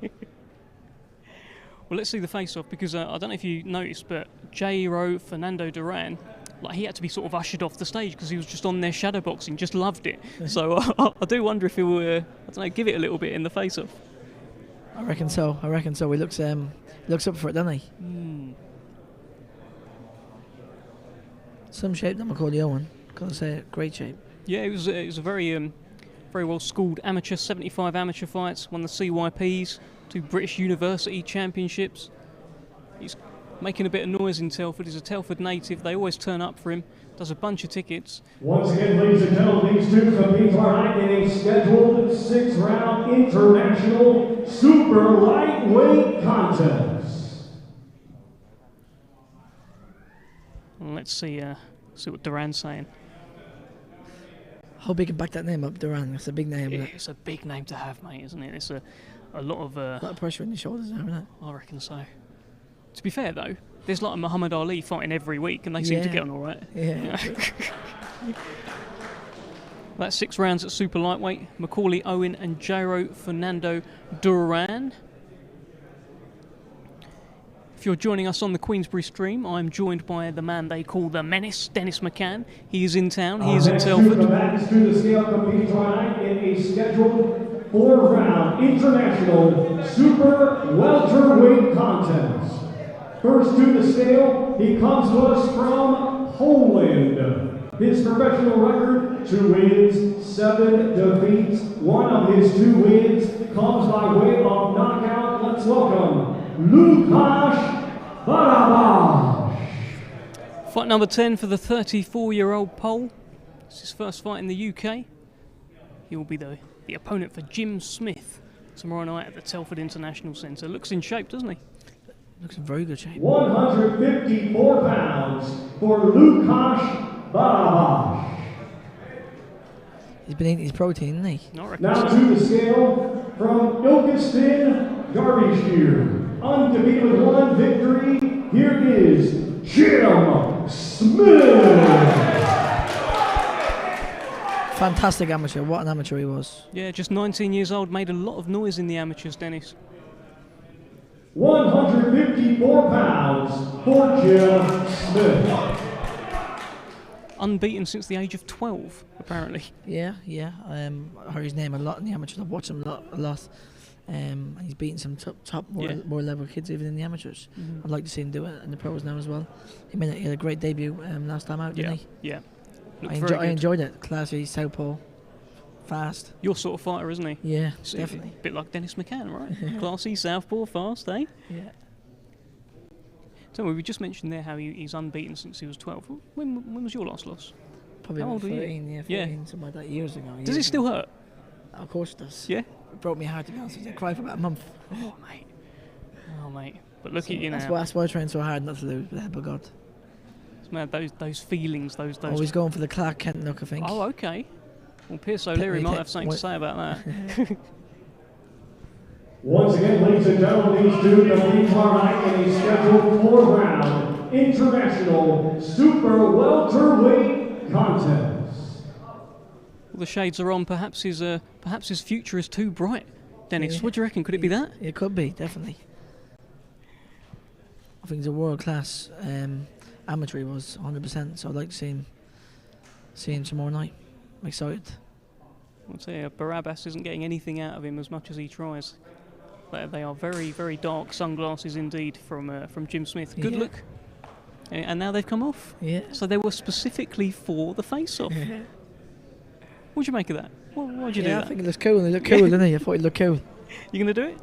[SPEAKER 5] Well, let's see the face-off, because I don't know if you noticed, but Jairo Fernando Duran, like, he had to be sort of ushered off the stage because he was just on there shadowboxing, just loved it. So I do wonder if he will, I don't know, give it a little bit in the face-off.
[SPEAKER 6] I reckon so. He looks up for it, doesn't he? Some shape that Macaulay Owen. Gotta say, great shape.
[SPEAKER 5] Yeah, it was a very well schooled amateur. 75 amateur fights, won the CYPs, 2 British University Championships. He's making a bit of noise in Telford. He's a Telford native. They always turn up for him. Does a bunch of tickets.
[SPEAKER 3] Once again, ladies and gentlemen, these two compete tonight in a scheduled 6-round international super lightweight contest.
[SPEAKER 5] Well, let's see what Duran's saying.
[SPEAKER 6] Hope he can back that name up, Duran. It's a big name.
[SPEAKER 5] It's a big name to have, mate, isn't it? It's a lot of
[SPEAKER 6] pressure on your shoulders now, isn't it?
[SPEAKER 5] I reckon so. To be fair, though, there's like a Muhammad Ali fighting every week, and they seem to get on all right.
[SPEAKER 6] Yeah.
[SPEAKER 5] That's 6 rounds at super lightweight. Macaulay Owen and Jairo Fernando Duran. If you're joining us on the Queensberry stream, I'm joined by the man they call the Menace, Dennis McCann. He is in town. He is in Telford.
[SPEAKER 3] The next to the scale competing tonight in a scheduled 4-round international super welterweight contest. First to the scale, he comes to us from Poland. His professional record, 2 wins, 7 defeats. One of his 2 wins comes by way of knockout. Let's welcome Łukasz Barabasz.
[SPEAKER 5] Fight number 10 for the 34-year-old Pole. It's his first fight in the UK. He will be the opponent for Jim Smith tomorrow night at the Telford International Centre. Looks in shape, doesn't he?
[SPEAKER 6] Looks in very good shape.
[SPEAKER 3] 154 pounds for Łukasz Barabasz.
[SPEAKER 6] He's been eating his protein, hasn't he?
[SPEAKER 3] Now to the scale from Ilkeston, Derbyshire. Undefeated with 1 victory. Here is Jim Smith.
[SPEAKER 6] Fantastic amateur. What an amateur he was.
[SPEAKER 5] Yeah, just 19 years old. Made a lot of noise in the amateurs, Dennis.
[SPEAKER 3] 154 pounds for Jim Smith.
[SPEAKER 5] Unbeaten since the age of 12, apparently.
[SPEAKER 6] Yeah. I heard his name a lot in the amateurs. I've watched him a lot. And he's beaten some top more level kids even in the amateurs. I'd like to see him do it in the pros now as well. He had a great debut last time out, didn't he?
[SPEAKER 5] Yeah.
[SPEAKER 6] I enjoyed it. Classy, southpaw, fast.
[SPEAKER 5] Your sort of fighter, isn't he?
[SPEAKER 6] Yeah,
[SPEAKER 5] So
[SPEAKER 6] definitely.
[SPEAKER 5] A bit like Dennis McCann, right? Classy, southpaw, fast, eh?
[SPEAKER 6] Yeah.
[SPEAKER 5] So we just mentioned there how he's unbeaten since he was 12. When was your last loss?
[SPEAKER 6] Probably
[SPEAKER 5] How
[SPEAKER 6] about
[SPEAKER 5] old were you?
[SPEAKER 6] 14, 14, something like that, years ago.
[SPEAKER 5] Does it still hurt?
[SPEAKER 6] Of course it does.
[SPEAKER 5] Yeah?
[SPEAKER 6] It broke me heart, to be honest with you. I cried for about a month.
[SPEAKER 5] Oh, mate. But look at you now.
[SPEAKER 6] That's why I train so hard not to lose, with the help of God.
[SPEAKER 5] It's mad, those feelings, those...
[SPEAKER 6] Always going for the Clark Kent look, I think.
[SPEAKER 5] Oh, okay. Well, Pierce O'Leary might have something to say about that.
[SPEAKER 3] Once again, ladies and gentlemen, these two compete tomorrow night in a scheduled 4-round international super welterweight contest.
[SPEAKER 5] Well, the shades are on. Perhaps his future is too bright. Dennis, what do you reckon? Could it be that?
[SPEAKER 6] It could be, definitely. I think he's a world-class amateur. He was 100%. So I'd like to see him tomorrow night. I'm excited.
[SPEAKER 5] I'd say Barabbas isn't getting anything out of him as much as he tries. They are very, very dark sunglasses indeed from Jim Smith. Good look. And now they've come off.
[SPEAKER 6] Yeah.
[SPEAKER 5] So they were specifically for the face-off. What'd you make of that? Why'd you do that?
[SPEAKER 6] I think it looks cool. He looked cool, didn't he? I thought he looked cool.
[SPEAKER 5] You going to do it?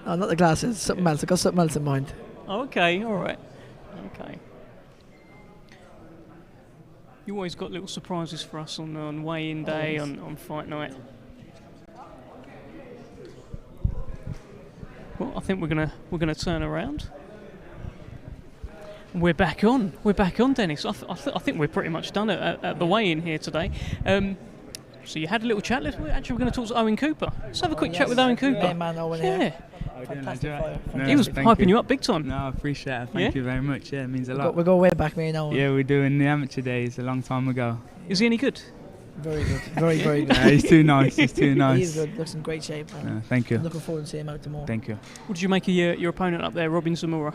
[SPEAKER 6] Oh, not the glasses. Something else. I got something else in mind.
[SPEAKER 5] Okay, all right. Okay. You always got little surprises for us on weigh-in day, on fight night. Well, I think we're gonna turn around. We're back on. Dennis. I think we're pretty much done at the weigh-in here today. So you had a little chat. We're going to talk to Owen Cooper. Let's have a quick chat with Owen Cooper.
[SPEAKER 6] Man, Owen here. Fantastic fighter.
[SPEAKER 5] He was
[SPEAKER 7] thank
[SPEAKER 5] hyping you up big time.
[SPEAKER 7] No, I appreciate it. Thank you very much. Yeah, it means a lot.
[SPEAKER 6] We go way back, me and Owen.
[SPEAKER 7] Yeah, we do in the amateur days a long time ago.
[SPEAKER 5] Is he any good?
[SPEAKER 6] Very good. Very, very good.
[SPEAKER 7] He's too nice. He's too nice.
[SPEAKER 6] He's good. Looks in great shape.
[SPEAKER 7] Thank you.
[SPEAKER 6] I'm looking forward to seeing him out tomorrow.
[SPEAKER 7] Thank you.
[SPEAKER 5] What did you make of your opponent up there, Robin Zamora?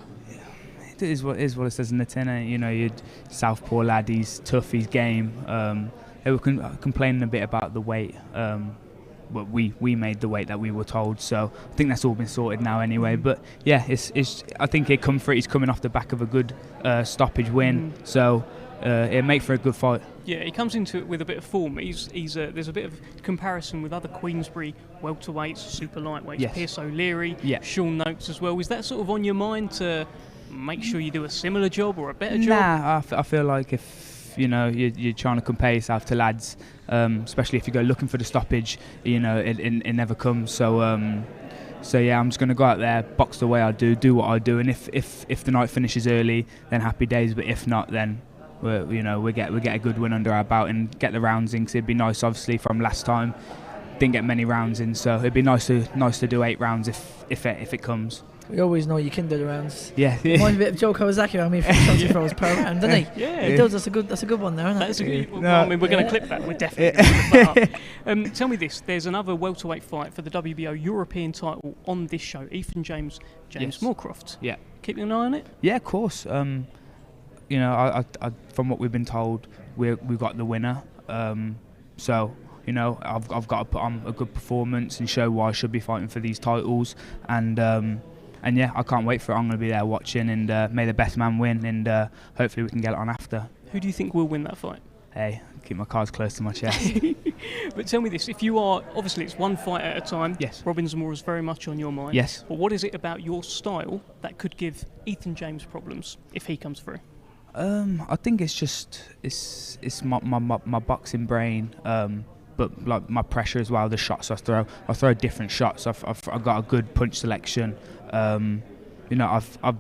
[SPEAKER 7] It is what it says in the tin. You know, you're southpaw lad. He's tough. He's game. They were complaining a bit about the weight. But we made the weight that we were told, so I think that's all been sorted now anyway. But yeah, it's I think he's coming off the back of a good stoppage win, so it'll make for a good fight.
[SPEAKER 5] Yeah, he comes into it with a bit of form. There's a bit of comparison with other Queensberry welterweights, super lightweights,
[SPEAKER 7] Yes.
[SPEAKER 5] Pierce O'Leary,
[SPEAKER 7] Yeah.
[SPEAKER 5] Sean Noakes as well. Is that sort of on your mind to make sure you do a similar job or a better job?
[SPEAKER 7] Nah, I feel like if you're trying to compare yourself to lads, especially if you go looking for the stoppage, it never comes. So yeah, I'm just going to go out there, box the way I do what I do, and if the night finishes early, then happy days. But if not, then we get a good win under our belt and get the rounds in. Cause it'd be nice, obviously, from last time, didn't get many rounds in, so it'd be nice to do 8 rounds if it comes.
[SPEAKER 6] We always know you can do the rounds.
[SPEAKER 7] Yeah.
[SPEAKER 6] Reminds me a bit of Joe Kawasaki around me from Chelsea for his power round, doesn't he?
[SPEAKER 5] Yeah.
[SPEAKER 6] He does. That's a good one there, isn't it?
[SPEAKER 5] That's a good.
[SPEAKER 7] No.
[SPEAKER 5] Well, I mean, we're going to clip that. We're definitely going to clip that up. Tell me this: there's another welterweight fight for the WBO European title on this show. Ethan James
[SPEAKER 7] Yes.
[SPEAKER 5] Moorcroft.
[SPEAKER 7] Yeah.
[SPEAKER 5] Keeping an eye on it.
[SPEAKER 7] Yeah, of course. I from what we've been told, we've got the winner. So I've got to put on a good performance and show why I should be fighting for these titles. And yeah, I can't wait for it. I'm going to be there watching, and may the best man win, and hopefully we can get it on after.
[SPEAKER 5] Who do you think will win that fight?
[SPEAKER 7] Hey, keep my cards close to my chest.
[SPEAKER 5] But tell me this: if you are, obviously it's one fight at a time.
[SPEAKER 7] Yes.
[SPEAKER 5] Robin Zamora is very much on your mind.
[SPEAKER 7] Yes.
[SPEAKER 5] But what is it about your style that could give Ethan James problems if he comes through?
[SPEAKER 7] I think it's just it's my boxing brain, but like my pressure as well. The shots I throw different shots. I've got a good punch selection. I've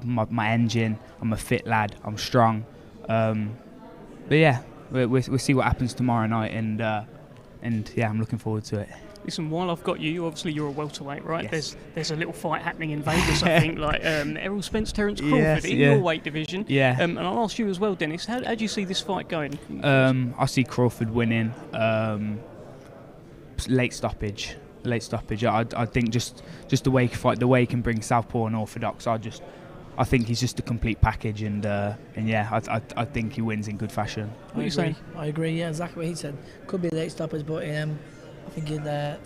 [SPEAKER 7] my engine. I'm a fit lad. I'm strong. But yeah, we'll see what happens tomorrow night, and yeah, I'm looking forward to it.
[SPEAKER 5] Listen, while I've got you, obviously you're a welterweight, right?
[SPEAKER 7] Yes.
[SPEAKER 5] There's a little fight happening in Vegas, I think, like Errol Spence, Terence Crawford
[SPEAKER 7] Yes,
[SPEAKER 5] in
[SPEAKER 7] yeah.
[SPEAKER 5] your weight division.
[SPEAKER 7] Yeah.
[SPEAKER 5] And I'll ask you as well, Dennis, how do you see this fight going?
[SPEAKER 7] I see Crawford winning. Late stoppage. I think just the way he fight, the way he can bring southpaw and orthodox. I think he's just a complete package, and yeah, I think he wins in good fashion.
[SPEAKER 5] What are you saying?
[SPEAKER 6] I agree. Yeah, exactly what he said. Could be late stoppers, but I think he'd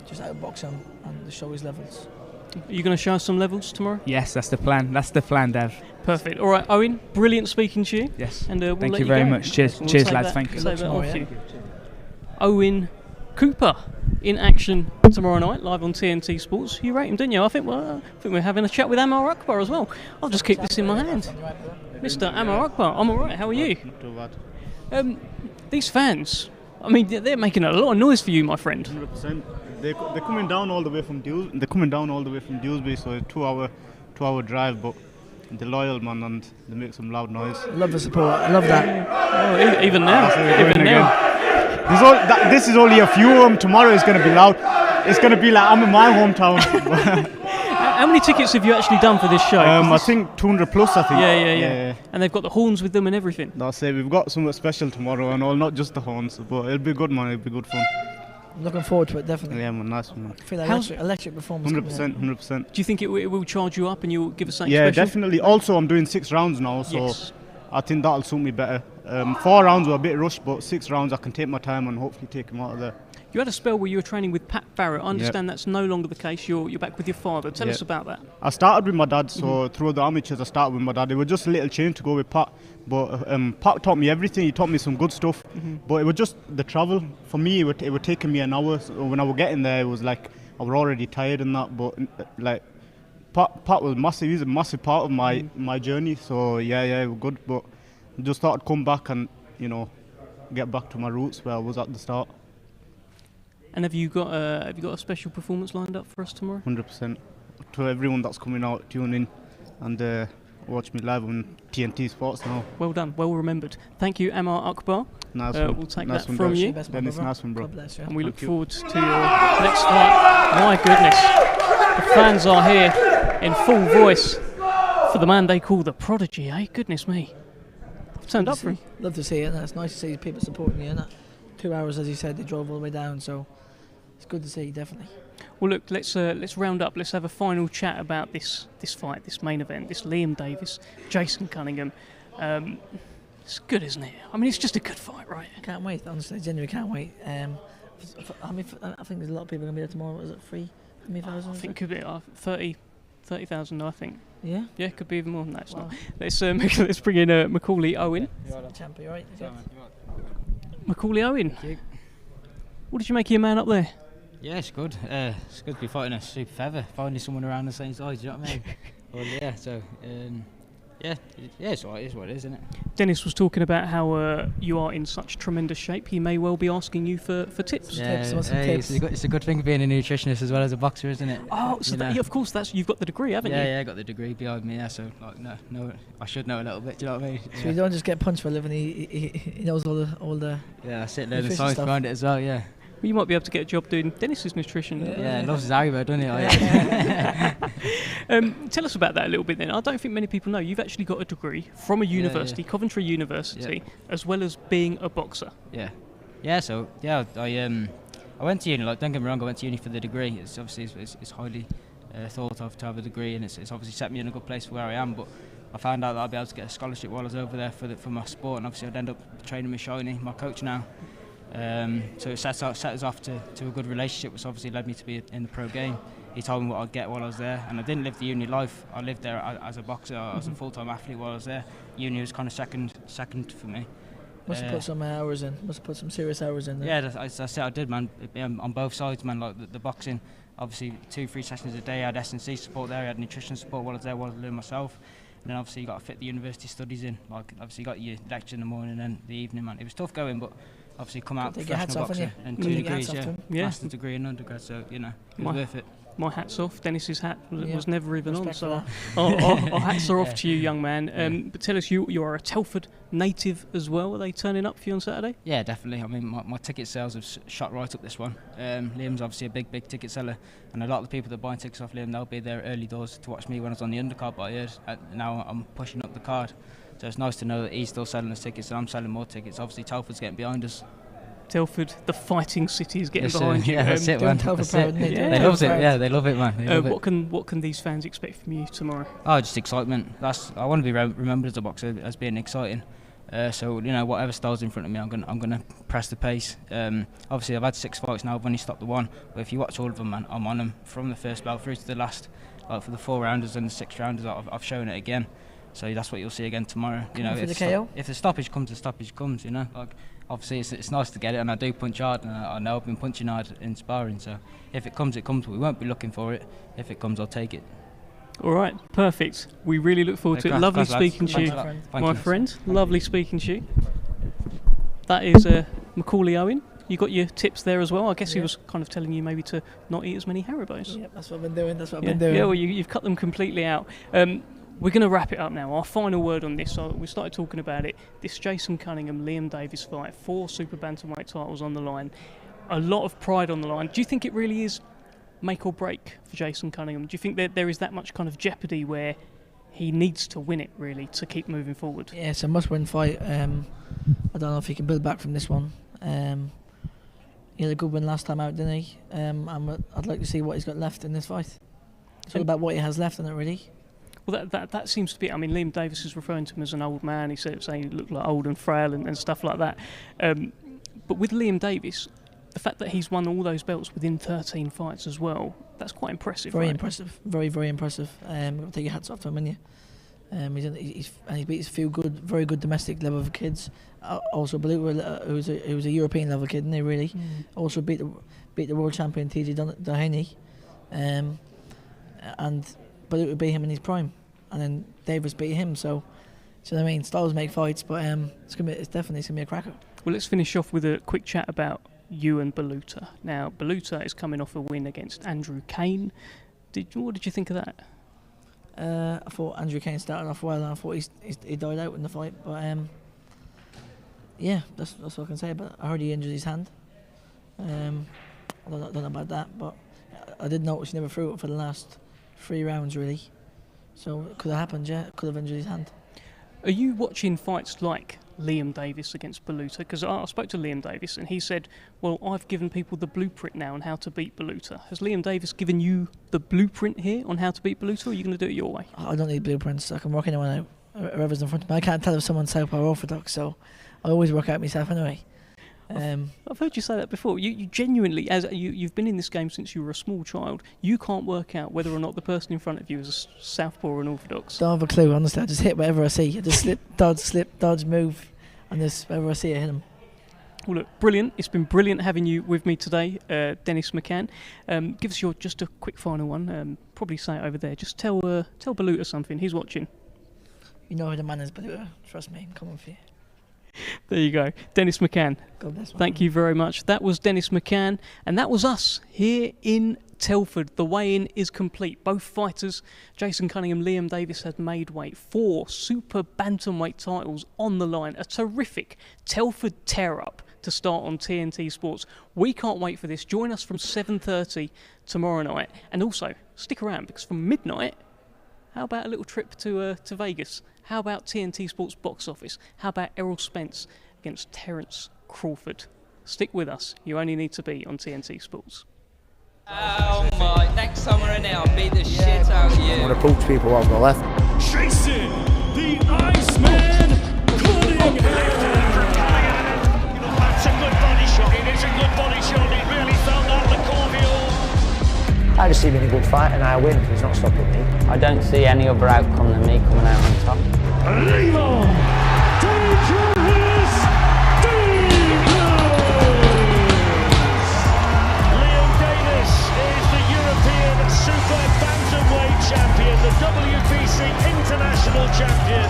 [SPEAKER 6] just outbox him and show his levels.
[SPEAKER 5] Are you going to show us some levels tomorrow?
[SPEAKER 7] Yes, that's the plan. That's the plan, Dev.
[SPEAKER 5] Perfect. All right, Owen, brilliant speaking to you.
[SPEAKER 7] Yes.
[SPEAKER 5] And we'll
[SPEAKER 7] Thank
[SPEAKER 5] let
[SPEAKER 7] you very
[SPEAKER 5] go.
[SPEAKER 7] much. Cheers,
[SPEAKER 5] We'll
[SPEAKER 7] cheers,
[SPEAKER 5] save
[SPEAKER 7] lads.
[SPEAKER 5] that-
[SPEAKER 7] Thank you.
[SPEAKER 5] save that
[SPEAKER 6] tomorrow,
[SPEAKER 5] off
[SPEAKER 6] yeah.
[SPEAKER 5] you. Owen Cooper in action tomorrow night, live on TNT Sports. You rate him, didn't you? I think we're having a chat with Amar Akbar as well. I'll just keep this in my hand. Mr. Amar Akbar, I'm all right. How are you?
[SPEAKER 8] Not too bad.
[SPEAKER 5] These fans, I mean, they're making a lot of noise for you, my friend.
[SPEAKER 8] 100%. They're coming down all the way from Dewsbury, so it's a 2-hour drive, but they're loyal, man, and they make some loud noise.
[SPEAKER 6] Love the support. I love that.
[SPEAKER 5] Oh, even now. Even now.
[SPEAKER 8] This is only a few of them. Tomorrow is going to be loud. It's going to be like I'm in my hometown.
[SPEAKER 5] How many tickets have you actually done for this show?
[SPEAKER 8] I think 200 plus, I think.
[SPEAKER 5] Yeah. And they've got the horns with them and everything.
[SPEAKER 8] That's it. We've got something special tomorrow and all, not just the horns, but it'll be good, man. It'll be good fun.
[SPEAKER 6] I'm looking forward to it, definitely.
[SPEAKER 8] Yeah, man, nice one, man.
[SPEAKER 6] I feel like electric performance.
[SPEAKER 8] 100%.
[SPEAKER 5] Do you think it will charge you up and you'll give us something
[SPEAKER 8] Yeah,
[SPEAKER 5] special?
[SPEAKER 8] definitely. Also, I'm doing 6 rounds now, so
[SPEAKER 5] Yes.
[SPEAKER 8] I think that'll suit me better. 4 rounds were a bit rushed, but 6 rounds I can take my time and hopefully take him out of there.
[SPEAKER 5] You had a spell where you were training with Pat Barrett. I understand that's no longer the case. You're back with your father. Tell us about that.
[SPEAKER 8] I started with my dad, so through the amateurs I started with my dad. It was just a little change to go with Pat, but Pat taught me everything. He taught me some good stuff, but it was just the travel. For me, it would take me an hour. So when I was getting there, it was like I was already tired and that, but like Pat was massive. He's a massive part of my journey. So yeah, it was good, but I just thought I'd come back and get back to my roots where I was at the start.
[SPEAKER 5] And have you got a special performance lined up for us tomorrow?
[SPEAKER 8] 100%. To everyone that's coming out, tune in and watch me live on TNT Sports now.
[SPEAKER 5] Well done, well remembered. Thank you, Amar Akbar.
[SPEAKER 8] Nice one.
[SPEAKER 5] We'll take
[SPEAKER 8] Nice
[SPEAKER 5] that
[SPEAKER 8] one,
[SPEAKER 5] from
[SPEAKER 8] bro.
[SPEAKER 5] you.
[SPEAKER 8] Dennis, nice one, bro.
[SPEAKER 6] God bless you.
[SPEAKER 5] And we look
[SPEAKER 8] Thank you.
[SPEAKER 5] forward to your next fight. My goodness, the fans are here. in full voice for the man they call the Prodigy, eh? Goodness me. I've turned up for him.
[SPEAKER 6] Love to see it, and it's nice to see people supporting you. And 2 hours, as you said, they drove all the way down, so it's good to see, definitely.
[SPEAKER 5] Well, look, let's round up. Let's have a final chat about this fight, this main event, this Liam Davies, Jason Cunningham. It's good, isn't it? I mean, it's just a good fight, right?
[SPEAKER 6] I can't wait, honestly, genuinely can't wait. I think there's a lot of people going to be there tomorrow. Is it 3,000?
[SPEAKER 5] I think it could be 30,000, I think.
[SPEAKER 6] Yeah?
[SPEAKER 5] Yeah, could be even more than that. It's not. Let's bring in Macaulay Owen.
[SPEAKER 6] Champion, right?
[SPEAKER 5] Macaulay Owen. What did you make of your man up there?
[SPEAKER 9] Yeah, it's good. It's good to be fighting a super feather, finding someone around the same size, you know what I mean? Well, yeah, so, yeah, it's what it is, isn't it?
[SPEAKER 5] Dennis was talking about how you are in such tremendous shape. He may well be asking you for tips.
[SPEAKER 9] Yeah,
[SPEAKER 6] tips.
[SPEAKER 9] It's a good thing being a nutritionist as well as a boxer, isn't it?
[SPEAKER 5] Oh, so of course, you've got the degree, haven't you?
[SPEAKER 9] Yeah, I got the degree behind me, yeah, so, like, no, I should know a little bit, do you know what I mean?
[SPEAKER 6] So you don't just get punched for a living, he knows all the
[SPEAKER 9] Yeah, I sit there, the science behind it as well, yeah.
[SPEAKER 5] Well, you might be able to get a job doing Dennis's nutrition.
[SPEAKER 9] Yeah, he loves his Haribo, doesn't he?
[SPEAKER 5] Tell us about that a little bit then. I don't think many people know. You've actually got a degree from a university, Coventry University, as well as being a boxer.
[SPEAKER 9] Yeah. Yeah, so, yeah, I went to uni, like, don't get me wrong, I went to uni for the degree. It's obviously, it's highly thought of to have a degree, and it's obviously set me in a good place for where I am, but I found out that I'd be able to get a scholarship while I was over there for my sport, and obviously I'd end up training with Shiny, my coach now. So it set us off to a good relationship, which obviously led me to be in the pro game. He told me what I'd get while I was there, and I didn't live the uni life. I lived there as a boxer, as a full-time athlete while I was there. Uni was kind of second for me.
[SPEAKER 6] Must have put some hours in. Must have put some serious hours in there.
[SPEAKER 9] Yeah, that's it. I did, man. On both sides, man. Like the boxing, obviously 2-3 sessions a day. I had S&C support there. I had nutrition support while I was there, while I was learning myself. And then obviously you got to fit the university studies in. Like obviously you got your lecture in the morning and the evening, man. It was tough going, but obviously come out professional boxer and 2 degrees, master's degree in undergrad. So it was worth it.
[SPEAKER 5] My hat's off. Dennis's hat was never even on, so our hats are off to you, young man. But tell us, you are a Telford native as well. Are they turning up for you on Saturday?
[SPEAKER 9] Yeah, definitely. I mean, my ticket sales have shot right up this one. Liam's obviously a big ticket seller, and a lot of the people that buy tickets off Liam, they'll be there early doors to watch me when I was on the undercard. But I heard now I'm pushing up the card, so it's nice to know that he's still selling his tickets and I'm selling more tickets. Obviously, Telford's getting behind us.
[SPEAKER 5] Telford, the fighting city, is getting behind you.
[SPEAKER 9] Yeah, that's it, man.
[SPEAKER 6] That's it.
[SPEAKER 9] They love it. Yeah, they love it, man.
[SPEAKER 5] What can these fans expect from you tomorrow?
[SPEAKER 9] Oh, just excitement. I want to be remembered as a boxer as being exciting. So whatever style's in front of me, I'm gonna press the pace. Obviously, I've had 6 fights now. I've only stopped the one. But if you watch all of them, man, I'm on them from the first bell through to the last. Like for the 4 rounders and the 6 rounders, I've shown it again. So that's what you'll see again tomorrow. If the stoppage comes, the stoppage comes. Like obviously it's nice to get it, and I do punch hard, and I know I've been punching hard in sparring. So if it comes, it comes. We won't be looking for it. If it comes, I'll take it.
[SPEAKER 5] All right, perfect. We really look forward to it. Lovely speaking to you, my friend. Lovely speaking to you. That is Macaulay Owen. You got your tips there as well. I guess he was kind of telling you maybe to not eat as many Haribos.
[SPEAKER 6] Yeah, that's what I've been doing.
[SPEAKER 5] Yeah, well, you've cut them completely out. We're going to wrap it up now. Our final word on this. So we started talking about it. This Jason Cunningham, Liam Davies fight, 4 super bantamweight titles on the line. A lot of pride on the line. Do you think it really is make or break for Jason Cunningham? Do you think that there is that much kind of jeopardy where he needs to win it really to keep moving forward?
[SPEAKER 6] Yeah, it's a must-win fight. I don't know if he can build back from this one. He had a good win last time out, didn't he? I'd like to see what he's got left in this fight. It's all about what he has left in it, really.
[SPEAKER 5] Well, that seems to be. I mean, Liam Davies is referring to him as an old man. He said saying he looked like old and frail and stuff like that. But with Liam Davies, the fact that he's won all those belts within 13 fights as well, that's quite impressive.
[SPEAKER 6] Very
[SPEAKER 5] right?
[SPEAKER 6] impressive. Very, very impressive. Take your hats off to him, wouldn't you? He beats a few very good domestic level of kids. Also, Beluta, who was a European level kid, didn't he? Really. Also beat the world champion TJ Doheny, and Beluta beat him in his prime, and then Davies beat him. So what I mean, styles make fights, but it's definitely gonna be a cracker.
[SPEAKER 5] Well, let's finish off with a quick chat about you and Beluta. Now, Beluta is coming off a win against Andrew Kane. What did you think of that?
[SPEAKER 6] I thought Andrew Kane started off well, and I thought he died out in the fight. But yeah, that's what I can say about it. I heard he injured his hand. I don't know about that, but I did notice he never threw it for the last 3 rounds really. So it could have happened, yeah. It could have injured his hand.
[SPEAKER 5] Are you watching fights like Liam Davies against Baluta? Because I spoke to Liam Davies and he said, well, I've given people the blueprint now on how to beat Baluta. Has Liam Davies given you the blueprint here on how to beat Baluta, or are you going to do it your way?
[SPEAKER 6] I don't need blueprints. I can work anyone out, whoever's in front of me. I can't tell if someone's southpaw or orthodox, so I always work out myself anyway.
[SPEAKER 5] I've heard you say that before. You genuinely, as you've been in this game since you were a small child, you can't work out whether or not the person in front of you is a southpaw or an orthodox.
[SPEAKER 6] Don't have a clue, honestly. I just hit whatever I see. I just slip, dodge, move, and just wherever I see I hit him.
[SPEAKER 5] Well, look, brilliant. It's been brilliant having you with me today, Dennis McCann. Give us just a quick final one. Probably say it over there. Just tell Baluta something. He's watching.
[SPEAKER 6] You know who the man is, Baluta. Trust me, I'm coming for you.
[SPEAKER 5] There you go. Dennis McCann.
[SPEAKER 6] God bless.
[SPEAKER 5] Thank you very much. That was Dennis McCann, and that was us here in Telford. The weigh-in is complete. Both fighters, Jason Cunningham, Liam Davies, had made weight. 4 super bantamweight titles on the line. A terrific Telford tear-up to start on TNT Sports. We can't wait for this. Join us from 7:30 tomorrow night, and also stick around because from midnight, how about a little trip to Vegas? How about TNT Sports box office? How about Errol Spence against Terence Crawford? Stick with us. You only need to be on TNT Sports.
[SPEAKER 1] Oh my, next summer and now, beat the shit out of you.
[SPEAKER 2] I want to prove to people what I've got left.
[SPEAKER 3] Jason, the Iceman, Cunningham.
[SPEAKER 10] That's a good body shot. It is a good body shot. It really felt that the cordial.
[SPEAKER 2] I just see him in a good fight and I win. He's not stopping me.
[SPEAKER 4] I don't see any other outcome than me coming out on top.
[SPEAKER 3] Eithan James.
[SPEAKER 10] Liam Davies is the European Super Bantamweight Champion, the WBC International Champion,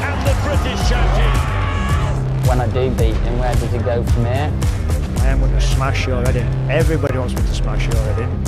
[SPEAKER 10] and the British Champion.
[SPEAKER 4] When I do beat him, where does he go from here?
[SPEAKER 2] I am going to smash your head in. Everybody wants me to smash your head in.